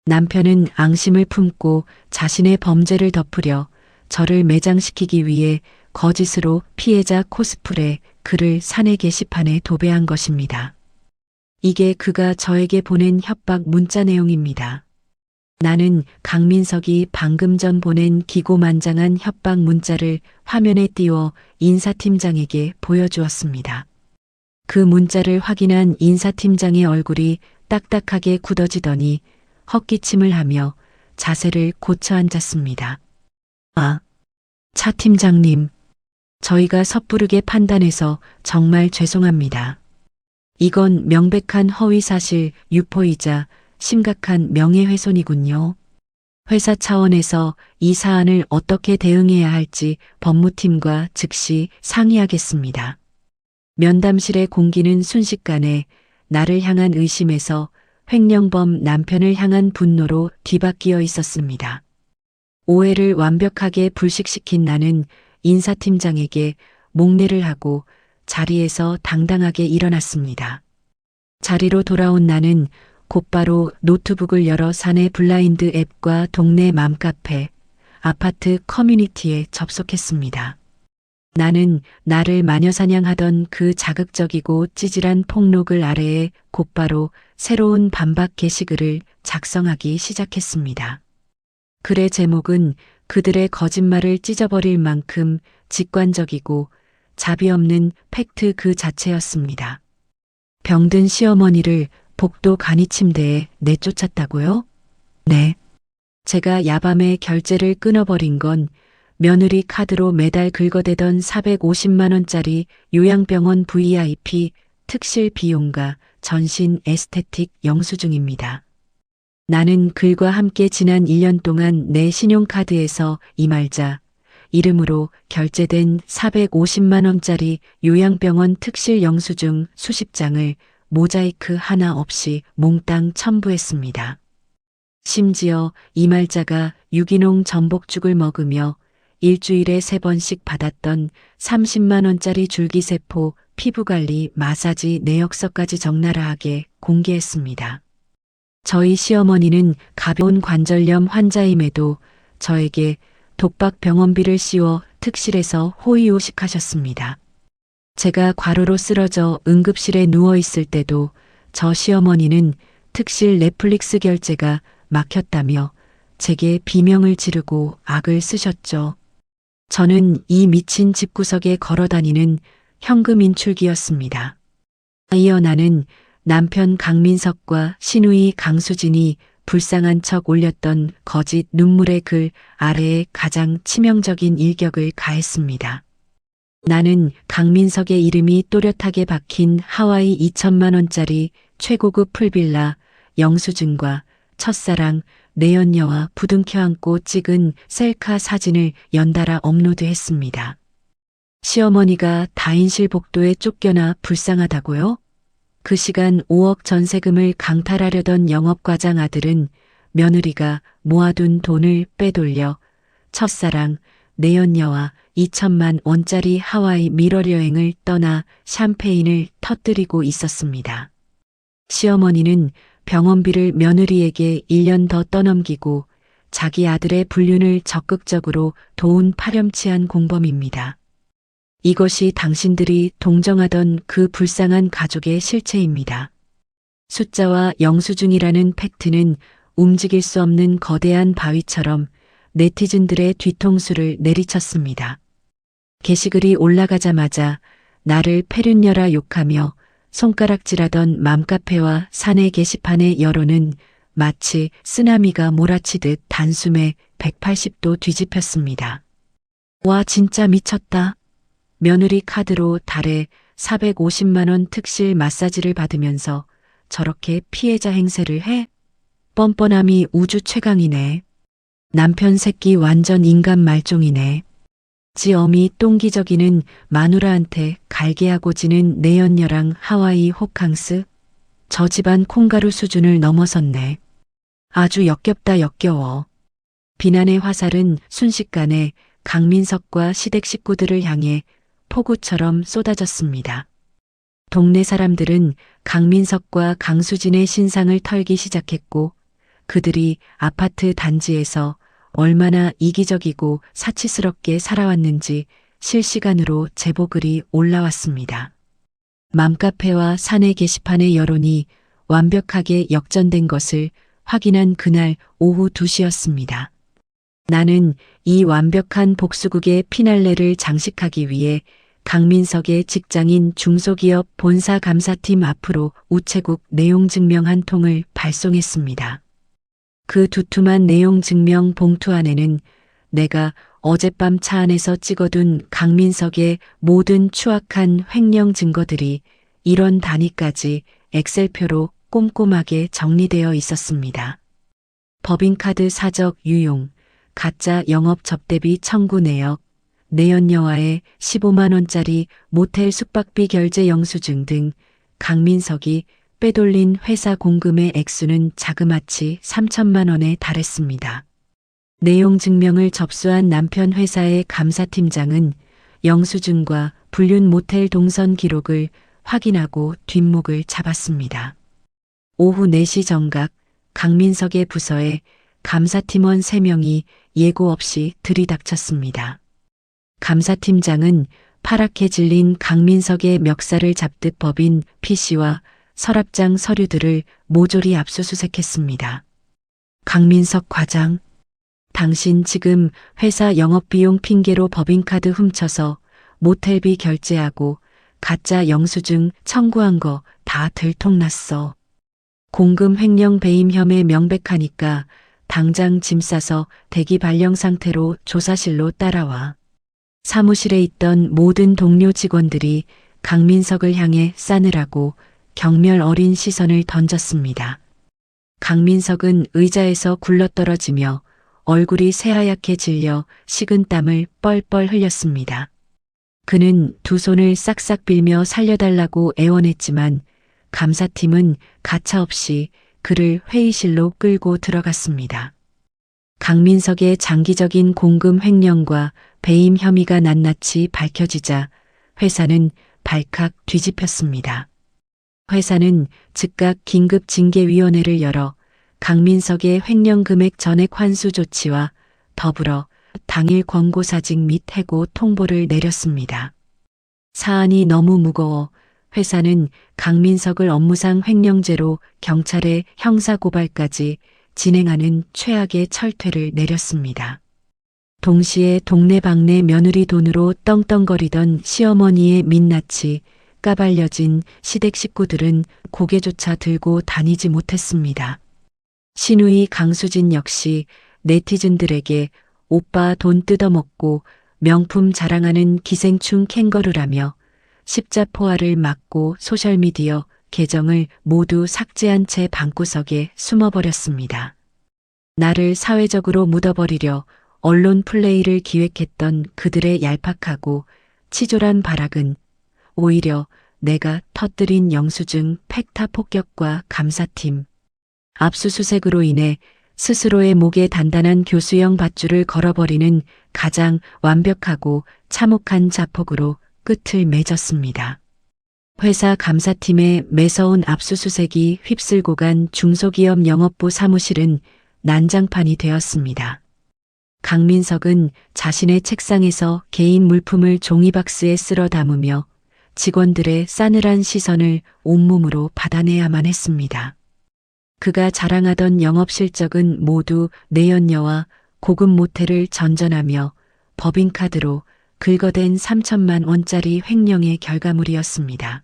남편은 앙심을 품고 자신의 범죄를 덮으려 저를 매장시키기 위해 거짓으로 피해자 코스프레 글을 사내 게시판에 도배한 것입니다. 이게 그가 저에게 보낸 협박 문자 내용입니다. 나는 강민석이 방금 전 보낸 기고만장한 협박 문자를 화면에 띄워 인사팀장에게 보여주었습니다. 그 문자를 확인한 인사팀장의 얼굴이 딱딱하게 굳어지더니 헛기침을 하며 자세를 고쳐 앉았습니다. 차 팀장님, 저희가 섣부르게 판단해서 정말 죄송합니다. 이건 명백한 허위사실 유포이자 심각한 명예훼손이군요. 회사 차원에서 이 사안을 어떻게 대응해야 할지 법무팀과 즉시 상의하겠습니다. 면담실의 공기는 순식간에 나를 향한 의심에서 횡령범 남편을 향한 분노로 뒤바뀌어 있었습니다. 오해를 완벽하게 불식시킨 나는 인사팀장에게 목례를 하고 자리에서 당당하게 일어났습니다. 자리로 돌아온 나는 곧바로 노트북을 열어 사내 블라인드 앱과 동네 맘카페, 아파트 커뮤니티에 접속했습니다. 나는 나를 마녀사냥하던 그 자극적이고 찌질한 폭로글 아래에 곧바로 새로운 반박 게시글을 작성하기 시작했습니다. 글의 제목은 그들의 거짓말을 찢어버릴 만큼 직관적이고 자비 없는 팩트 그 자체였습니다. 병든 시어머니를 복도 간이 침대에 내쫓았다고요? 네. 제가 야밤에 결제를 끊어버린 건 며느리 카드로 매달 긁어대던 450만 원짜리 요양병원 VIP 특실 비용과 전신 에스테틱 영수증입니다. 나는 글과 함께 지난 1년 동안 내 신용카드에서 이말자 이름으로 결제된 450만 원짜리 요양병원 특실 영수증 수십 장을 모자이크 하나 없이 몽땅 첨부했습니다. 심지어 이말자가 유기농 전복죽을 먹으며 일주일에 3번씩 받았던 30만 원짜리 줄기세포 피부관리 마사지 내역서까지 적나라하게 공개했습니다. 저희 시어머니는 가벼운 관절염 환자임에도 저에게 독박 병원비를 씌워 특실에서 호의호식하셨습니다. 제가 과로로 쓰러져 응급실에 누워 있을 때도 저 시어머니는 특실 넷플릭스 결제가 막혔다며 제게 비명을 지르고 악을 쓰셨죠. 저는 이 미친 집구석에 걸어다니는 현금 인출기였습니다. 이어 나는 남편 강민석과 시누이 강수진이 불쌍한 척 올렸던 거짓 눈물의 글 아래에 가장 치명적인 일격을 가했습니다. 나는 강민석의 이름이 또렷하게 박힌 하와이 2천만 원짜리 최고급 풀빌라 영수증과 첫사랑 내연녀와 부둥켜 안고 찍은 셀카 사진을 연달아 업로드했습니다. 시어머니가 다인실 복도에 쫓겨나 불쌍하다고요? 그 시간 5억 전세금을 강탈하려던 영업과장 아들은 며느리가 모아둔 돈을 빼돌려 첫사랑 내연녀와 2천만 원짜리 하와이 밀월여행을 떠나 샴페인을 터뜨리고 있었습니다. 시어머니는 병원비를 며느리에게 1년 더 떠넘기고 자기 아들의 불륜을 적극적으로 도운 파렴치한 공범입니다. 이것이 당신들이 동정하던 그 불쌍한 가족의 실체입니다. 숫자와 영수증이라는 팩트는 움직일 수 없는 거대한 바위처럼 네티즌들의 뒤통수를 내리쳤습니다. 게시글이 올라가자마자 나를 페륜녀라 욕하며 손가락질하던 맘카페와 사내 게시판의 여론은 마치 쓰나미가 몰아치듯 단숨에 180도 뒤집혔습니다. 와 진짜 미쳤다. 며느리 카드로 달에 450만 원 특실 마사지를 받으면서 저렇게 피해자 행세를 해? 뻔뻔함이 우주 최강이네. 남편 새끼 완전 인간 말종이네. 지 어미 똥기저귀는 마누라한테 갈개하고 지는 내연녀랑 하와이 호캉스? 저 집안 콩가루 수준을 넘어섰네. 아주 역겹다 역겨워. 비난의 화살은 순식간에 강민석과 시댁 식구들을 향해 폭우처럼 쏟아졌습니다. 동네 사람들은 강민석과 강수진의 신상을 털기 시작했고 그들이 아파트 단지에서 얼마나 이기적이고 사치스럽게 살아왔는지 실시간으로 제보글이 올라왔습니다. 맘카페와 사내 게시판의 여론이 완벽하게 역전된 것을 확인한 그날 오후 2시였습니다. 나는 이 완벽한 복수극의 피날레를 장식하기 위해 강민석의 직장인 중소기업 본사 감사팀 앞으로 우체국 내용 증명 한 통을 발송했습니다. 그 두툼한 내용 증명 봉투 안에는 내가 어젯밤 차 안에서 찍어둔 강민석의 모든 추악한 횡령 증거들이 1원 단위까지 엑셀표로 꼼꼼하게 정리되어 있었습니다. 법인카드 사적 유용, 가짜 영업 접대비 청구 내역, 내연녀와의 15만 원짜리 모텔 숙박비 결제 영수증 등 강민석이 빼돌린 회사 공금의 액수는 자그마치 3천만 원에 달했습니다. 내용 증명을 접수한 남편 회사의 감사팀장은 영수증과 불륜 모텔 동선 기록을 확인하고 뒷목을 잡았습니다. 오후 4시 정각 강민석의 부서에 감사팀원 3명이 예고 없이 들이닥쳤습니다. 감사팀장은 파랗게 질린 강민석의 멱살을 잡듯 법인 PC와 서랍장 서류들을 모조리 압수수색했습니다. 강민석 과장, 당신 지금 회사 영업비용 핑계로 법인카드 훔쳐서 모텔비 결제하고 가짜 영수증 청구한 거 다 들통났어. 공금 횡령 배임 혐의 명백하니까 당장 짐 싸서 대기 발령 상태로 조사실로 따라와. 사무실에 있던 모든 동료 직원들이 강민석을 향해 싸늘하고 경멸 어린 시선을 던졌습니다. 강민석은 의자에서 굴러떨어지며 얼굴이 새하얗게 질려 식은 땀을 뻘뻘 흘렸습니다. 그는 두 손을 싹싹 빌며 살려달라고 애원했지만 감사팀은 가차없이 그를 회의실로 끌고 들어갔습니다. 강민석의 장기적인 공금 횡령과 배임 혐의가 낱낱이 밝혀지자 회사는 발칵 뒤집혔습니다. 회사는 즉각 긴급징계위원회를 열어 강민석의 횡령 금액 전액 환수 조치와 더불어 당일 권고사직 및 해고 통보를 내렸습니다. 사안이 너무 무거워 회사는 강민석을 업무상 횡령죄로 경찰에 형사고발까지 진행하는 최악의 철퇴를 내렸습니다. 동시에 동네방네 며느리 돈으로 떵떵거리던 시어머니의 민낯이 까발려진 시댁 식구들은 고개조차 들고 다니지 못했습니다. 신우이 강수진 역시 네티즌들에게 오빠 돈 뜯어먹고 명품 자랑하는 기생충 캥거루라며 십자포화를 맞고 소셜미디어 계정을 모두 삭제한 채 방구석에 숨어버렸습니다. 나를 사회적으로 묻어버리려 언론 플레이를 기획했던 그들의 얄팍하고 치졸한 발악은 오히려 내가 터뜨린 영수증 팩타 폭격과 감사팀 압수수색으로 인해 스스로의 목에 단단한 교수형 밧줄을 걸어버리는 가장 완벽하고 참혹한 자폭으로 끝을 맺었습니다. 회사 감사팀의 매서운 압수수색이 휩쓸고 간 중소기업 영업부 사무실은 난장판이 되었습니다. 강민석은 자신의 책상에서 개인 물품을 종이박스에 쓸어 담으며 직원들의 싸늘한 시선을 온몸으로 받아내야만 했습니다. 그가 자랑하던 영업 실적은 모두 내연녀와 고급 모텔을 전전하며 법인카드로 긁어댄 3천만 원짜리 횡령의 결과물이었습니다.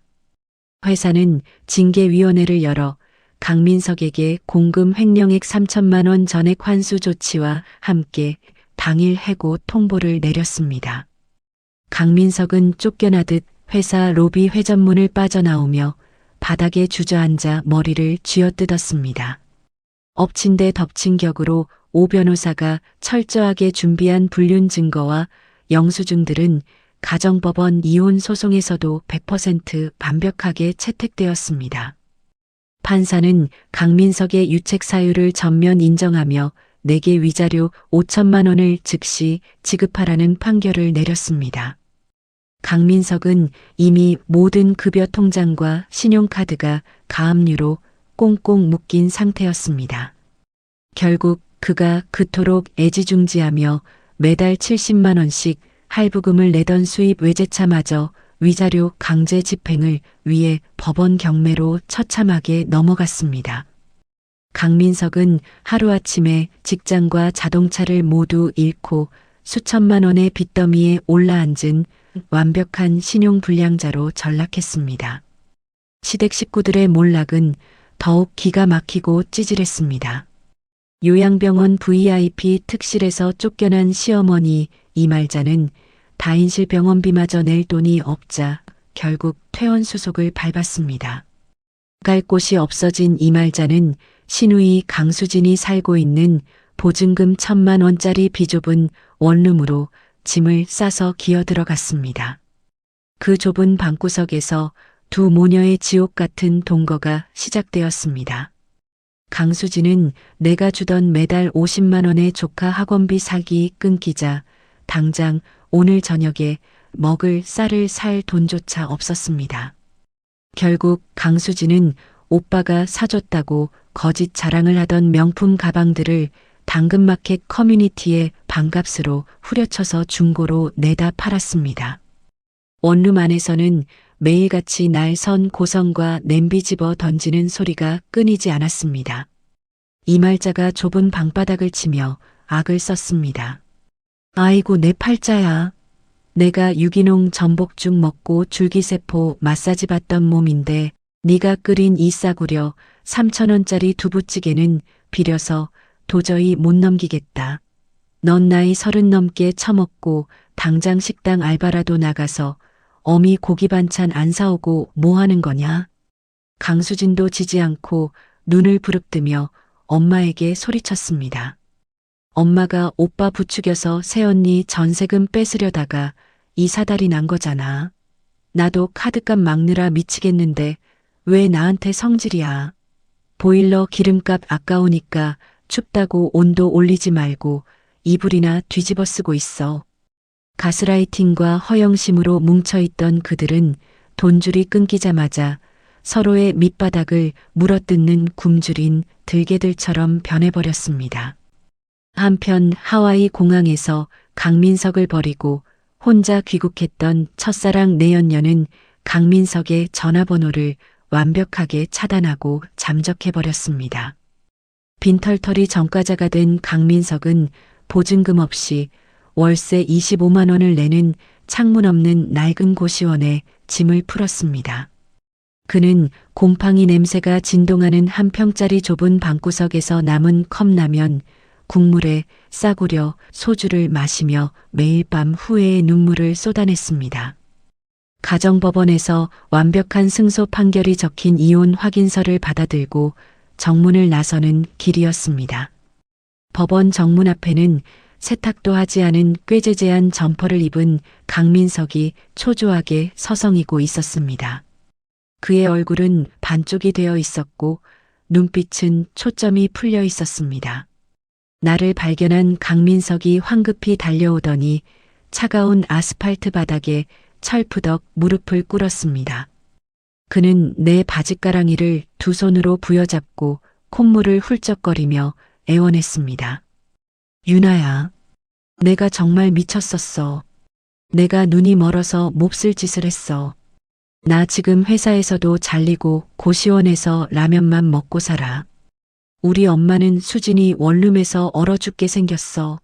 회사는 징계위원회를 열어 강민석에게 공금 횡령액 3천만 원 전액 환수 조치와 함께 당일 해고 통보를 내렸습니다. 강민석은 쫓겨나듯 회사 로비 회전문을 빠져나오며 바닥에 주저앉아 머리를 쥐어뜯었습니다. 엎친 데 덮친 격으로 오 변호사가 철저하게 준비한 불륜 증거와 영수증들은 가정법원 이혼 소송에서도 100% 완벽하게 채택되었습니다. 판사는 강민석의 유책 사유를 전면 인정하며 내게 위자료 5천만 원을 즉시 지급하라는 판결을 내렸습니다. 강민석은 이미 모든 급여 통장과 신용카드가 가압류로 꽁꽁 묶인 상태였습니다. 결국 그가 그토록 애지중지하며 매달 70만 원씩 할부금을 내던 수입 외제차마저 위자료 강제 집행을 위해 법원 경매로 처참하게 넘어갔습니다. 강민석은 하루아침에 직장과 자동차를 모두 잃고 수천만 원의 빚더미에 올라앉은 완벽한 신용불량자로 전락했습니다. 시댁 식구들의 몰락은 더욱 기가 막히고 찌질했습니다. 요양병원 VIP 특실에서 쫓겨난 시어머니 이말자는 다인실 병원비마저 낼 돈이 없자 결국 퇴원수속을 밟았습니다. 갈 곳이 없어진 이말자는 신우이 강수진이 살고 있는 보증금 1,000만 원짜리 비좁은 원룸으로 짐을 싸서 기어들어갔습니다. 그 좁은 방구석에서 두 모녀의 지옥 같은 동거가 시작되었습니다. 강수진은 내가 주던 매달 50만 원의 조카 학원비 사기 끊기자 당장 오늘 저녁에 먹을 쌀을 살 돈조차 없었습니다. 결국 강수진은 오빠가 사줬다고 거짓 자랑을 하던 명품 가방들을 당근마켓 커뮤니티에 반값으로 후려쳐서 중고로 내다 팔았습니다. 원룸 안에서는 매일같이 날 선 고성과 냄비 집어 던지는 소리가 끊이지 않았습니다. 이말자가 좁은 방바닥을 치며 악을 썼습니다. 아이고 내 팔자야. 내가 유기농 전복죽 먹고 줄기세포 마사지 받던 몸인데 네가 끓인 이 싸구려 3,000원짜리 두부찌개는 비려서 도저히 못 넘기겠다. 넌 나이 30 넘게 처먹고 당장 식당 알바라도 나가서 어미 고기 반찬 안 사오고 뭐 하는 거냐? 강수진도 지지 않고 눈을 부릅뜨며 엄마에게 소리쳤습니다. 엄마가 오빠 부추겨서 새언니 전세금 뺏으려다가 이 사달이 난 거잖아. 나도 카드값 막느라 미치겠는데 왜 나한테 성질이야. 보일러 기름값 아까우니까 춥다고 온도 올리지 말고 이불이나 뒤집어 쓰고 있어. 가스라이팅과 허영심으로 뭉쳐있던 그들은 돈줄이 끊기자마자 서로의 밑바닥을 물어뜯는 굶주린 들개들처럼 변해버렸습니다. 한편 하와이 공항에서 강민석을 버리고 혼자 귀국했던 첫사랑 내연녀는 강민석의 전화번호를 완벽하게 차단하고 잠적해버렸습니다. 빈털터리 전과자가 된 강민석은 보증금 없이 월세 25만 원을 내는 창문 없는 낡은 고시원에 짐을 풀었습니다. 그는 곰팡이 냄새가 진동하는 한 평짜리 좁은 방구석에서 남은 컵라면, 국물에 싸구려 소주를 마시며 매일 밤 후회의 눈물을 쏟아냈습니다. 가정법원에서 완벽한 승소 판결이 적힌 이혼 확인서를 받아들고 정문을 나서는 길이었습니다. 법원 정문 앞에는 세탁도 하지 않은 꾀재재한 점퍼를 입은 강민석이 초조하게 서성이고 있었습니다. 그의 얼굴은 반쪽이 되어 있었고 눈빛은 초점이 풀려 있었습니다. 나를 발견한 강민석이 황급히 달려오더니 차가운 아스팔트 바닥에 철푸덕 무릎을 꿇었습니다. 그는 내 바짓가랑이를 두 손으로 부여잡고 콧물을 훌쩍거리며 애원했습니다. 유나야, 내가 정말 미쳤었어. 내가 눈이 멀어서 몹쓸 짓을 했어. 나 지금 회사에서도 잘리고 고시원에서 라면만 먹고 살아. 우리 엄마는 수진이 원룸에서 얼어 죽게 생겼어.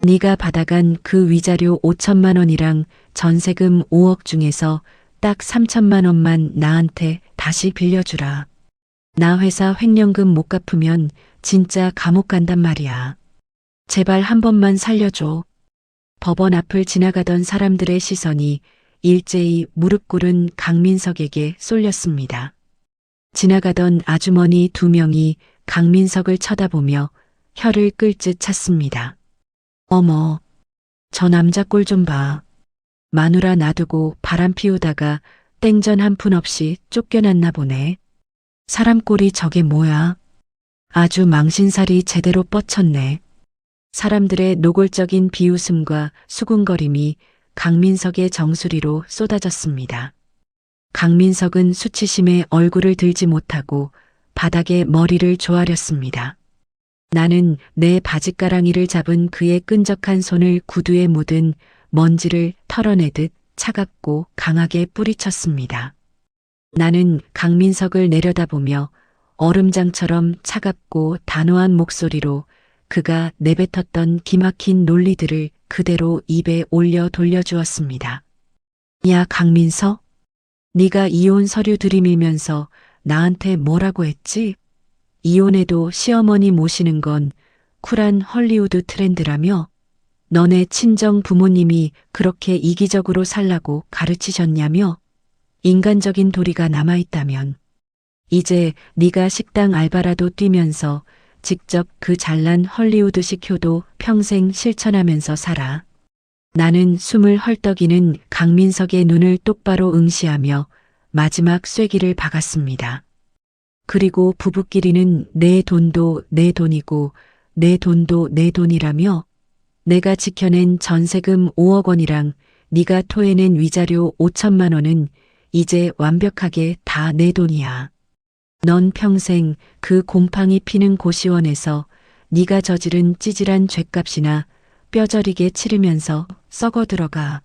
네가 받아간 그 위자료 5천만 원이랑 전세금 5억 중에서 딱 3천만 원만 나한테 다시 빌려주라. 나 회사 횡령금 못 갚으면 진짜 감옥 간단 말이야. 제발 한 번만 살려줘. 법원 앞을 지나가던 사람들의 시선이 일제히 무릎 꿇은 강민석에게 쏠렸습니다. 지나가던 아주머니 두 명이 강민석을 쳐다보며 혀를 끌 듯 찼습니다. 어머, 저 남자 꼴 좀 봐. 마누라 놔두고 바람 피우다가 땡전 한 푼 없이 쫓겨났나 보네. 사람 꼴이 저게 뭐야? 아주 망신살이 제대로 뻗쳤네. 사람들의 노골적인 비웃음과 수군거림이 강민석의 정수리로 쏟아졌습니다. 강민석은 수치심에 얼굴을 들지 못하고 바닥에 머리를 조아렸습니다. 나는 내 바짓가랑이를 잡은 그의 끈적한 손을 구두에 묻은 먼지를 털어내듯 차갑고 강하게 뿌리쳤습니다. 나는 강민석을 내려다보며 얼음장처럼 차갑고 단호한 목소리로 그가 내뱉었던 기막힌 논리들을 그대로 입에 올려 돌려주었습니다. 야 강민석, 네가 이혼 서류 들이밀면서 나한테 뭐라고 했지? 이혼해도 시어머니 모시는 건 쿨한 헐리우드 트렌드라며? 너네 친정 부모님이 그렇게 이기적으로 살라고 가르치셨냐며? 인간적인 도리가 남아있다면 이제 네가 식당 알바라도 뛰면서 직접 그 잘난 헐리우드식 효도 평생 실천하면서 살아. 나는 숨을 헐떡이는 강민석의 눈을 똑바로 응시하며 마지막 쐐기를 박았습니다. 그리고 부부끼리는 내 돈도 내 돈이고 내 돈도 내 돈이라며 내가 지켜낸 전세금 5억 원이랑 네가 토해낸 위자료 5천만 원은 이제 완벽하게 다 내 돈이야. 넌 평생 그 곰팡이 피는 고시원에서 네가 저지른 찌질한 죗값이나 뼈저리게 치르면서 썩어 들어가.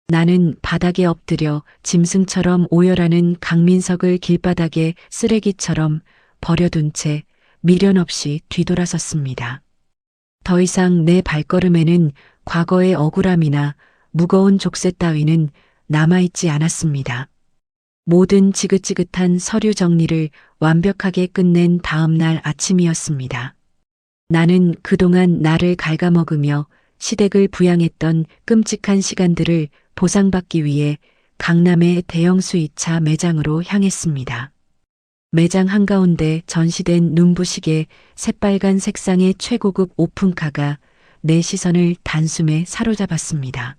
나는 바닥에 엎드려 짐승처럼 오열하는 강민석을 길바닥에 쓰레기처럼 버려둔 채 미련 없이 뒤돌아섰습니다. 더 이상 내 발걸음에는 과거의 억울함이나 무거운 족쇄 따위는 남아있지 않았습니다. 모든 지긋지긋한 서류 정리를 완벽하게 끝낸 다음 날 아침이었습니다. 나는 그동안 나를 갉아먹으며 시댁을 부양했던 끔찍한 시간들을 보상받기 위해 강남의 대형 수입차 매장으로 향했습니다. 매장 한가운데 전시된 눈부시게 새빨간 색상의 최고급 오픈카가 내 시선을 단숨에 사로잡았습니다.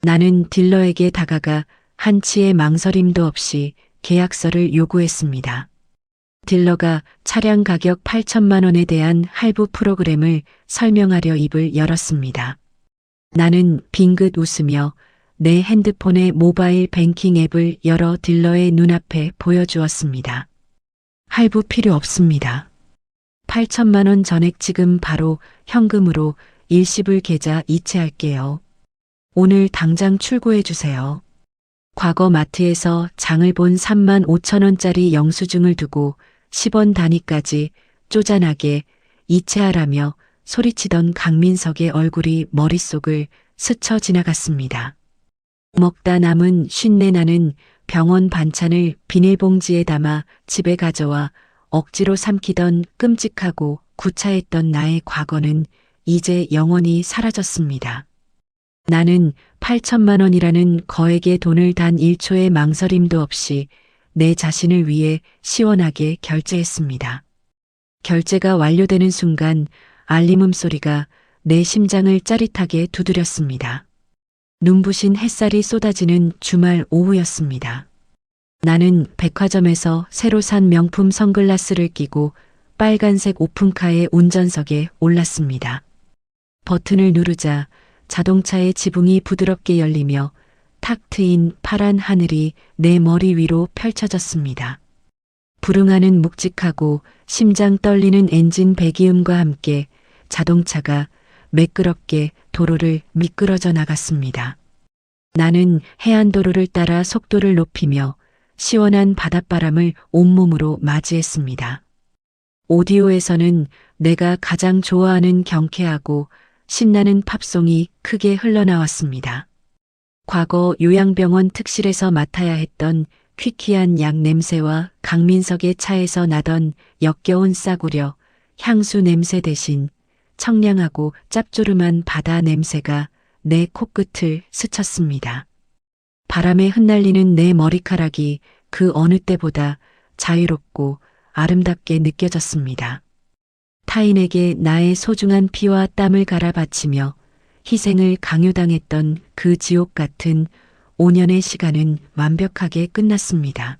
나는 딜러에게 다가가 한치의 망설임도 없이 계약서를 요구했습니다. 딜러가 차량 가격 8천만 원에 대한 할부 프로그램을 설명하려 입을 열었습니다. 나는 빙긋 웃으며 내 핸드폰의 모바일 뱅킹 앱을 열어 딜러의 눈앞에 보여주었습니다. 할부 필요 없습니다. 8천만 원 전액 지금 바로 현금으로 일시불 계좌 이체할게요. 오늘 당장 출고해 주세요. 과거 마트에서 장을 본 3만 5천 원짜리 영수증을 두고 10원 단위까지 쪼잔하게 이체하라며 소리치던 강민석의 얼굴이 머릿속을 스쳐 지나갔습니다. 먹다 남은 쉰내 나는 병원 반찬을 비닐봉지에 담아 집에 가져와 억지로 삼키던 끔찍하고 구차했던 나의 과거는 이제 영원히 사라졌습니다. 나는 8천만 원이라는 거액의 돈을 단 1초의 망설임도 없이 내 자신을 위해 시원하게 결제했습니다. 결제가 완료되는 순간 알림음 소리가 내 심장을 짜릿하게 두드렸습니다. 눈부신 햇살이 쏟아지는 주말 오후였습니다. 나는 백화점에서 새로 산 명품 선글라스를 끼고 빨간색 오픈카의 운전석에 올랐습니다. 버튼을 누르자 자동차의 지붕이 부드럽게 열리며 탁 트인 파란 하늘이 내 머리 위로 펼쳐졌습니다. 불응하는 묵직하고 심장 떨리는 엔진 배기음과 함께 자동차가 매끄럽게 도로를 미끄러져 나갔습니다. 나는 해안도로를 따라 속도를 높이며 시원한 바닷바람을 온몸으로 맞이했습니다. 오디오에서는 내가 가장 좋아하는 경쾌하고 신나는 팝송이 크게 흘러나왔습니다. 과거 요양병원 특실에서 맡아야 했던 퀴퀴한 약 냄새와 강민석의 차에서 나던 역겨운 싸구려 향수 냄새 대신 청량하고 짭조름한 바다 냄새가 내 코끝을 스쳤습니다. 바람에 흩날리는 내 머리카락이 그 어느 때보다 자유롭고 아름답게 느껴졌습니다. 타인에게 나의 소중한 피와 땀을 갈아 바치며 희생을 강요당했던 그 지옥 같은 5년의 시간은 완벽하게 끝났습니다.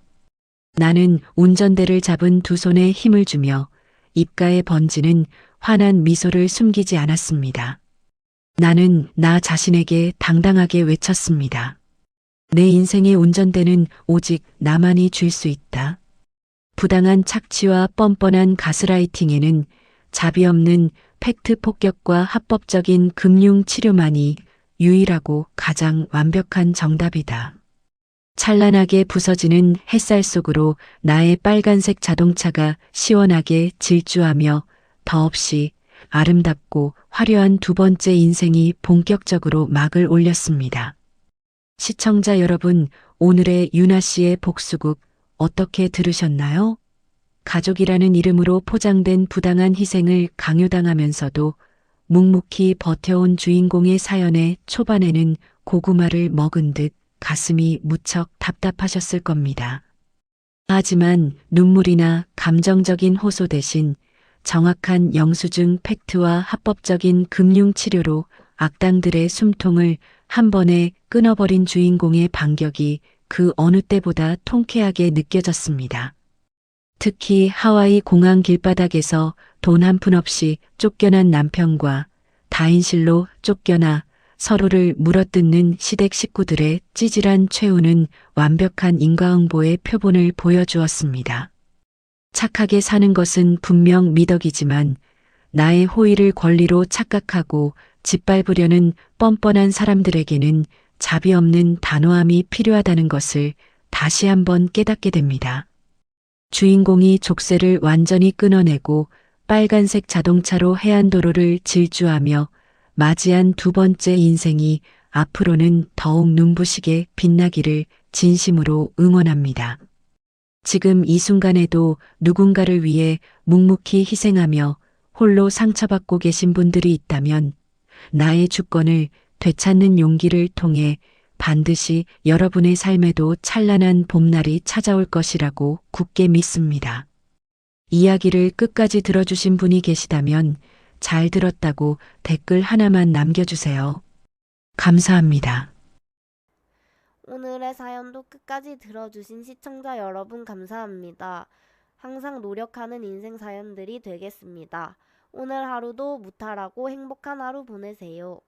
나는 운전대를 잡은 두 손에 힘을 주며 입가에 번지는 환한 미소를 숨기지 않았습니다. 나는 나 자신에게 당당하게 외쳤습니다. 내 인생의 운전대는 오직 나만이 줄 수 있다. 부당한 착취와 뻔뻔한 가스라이팅에는 자비 없는 팩트 폭격과 합법적인 금융 치료만이 유일하고 가장 완벽한 정답이다. 찬란하게 부서지는 햇살 속으로 나의 빨간색 자동차가 시원하게 질주하며 더없이 아름답고 화려한 두 번째 인생이 본격적으로 막을 올렸습니다. 시청자 여러분, 오늘의 유나 씨의 복수극 어떻게 들으셨나요? 가족이라는 이름으로 포장된 부당한 희생을 강요당하면서도 묵묵히 버텨온 주인공의 사연의 초반에는 고구마를 먹은 듯 가슴이 무척 답답하셨을 겁니다. 하지만 눈물이나 감정적인 호소 대신 정확한 영수증 팩트와 합법적인 금융 치료로 악당들의 숨통을 한 번에 끊어버린 주인공의 반격이 그 어느 때보다 통쾌하게 느껴졌습니다. 특히 하와이 공항 길바닥에서 돈 한 푼 없이 쫓겨난 남편과 다인실로 쫓겨나 서로를 물어뜯는 시댁 식구들의 찌질한 최후는 완벽한 인과응보의 표본을 보여주었습니다. 착하게 사는 것은 분명 미덕이지만 나의 호의를 권리로 착각하고 짓밟으려는 뻔뻔한 사람들에게는 자비 없는 단호함이 필요하다는 것을 다시 한번 깨닫게 됩니다. 주인공이 족쇄를 완전히 끊어내고 빨간색 자동차로 해안도로를 질주하며 맞이한 두 번째 인생이 앞으로는 더욱 눈부시게 빛나기를 진심으로 응원합니다. 지금 이 순간에도 누군가를 위해 묵묵히 희생하며 홀로 상처받고 계신 분들이 있다면 나의 주권을 되찾는 용기를 통해 반드시 여러분의 삶에도 찬란한 봄날이 찾아올 것이라고 굳게 믿습니다. 이야기를 끝까지 들어주신 분이 계시다면 잘 들었다고 댓글 하나만 남겨주세요. 감사합니다. 오늘의 사연도 끝까지 들어주신 시청자 여러분 감사합니다. 항상 노력하는 인생 사연들이 되겠습니다. 오늘 하루도 무탈하고 행복한 하루 보내세요.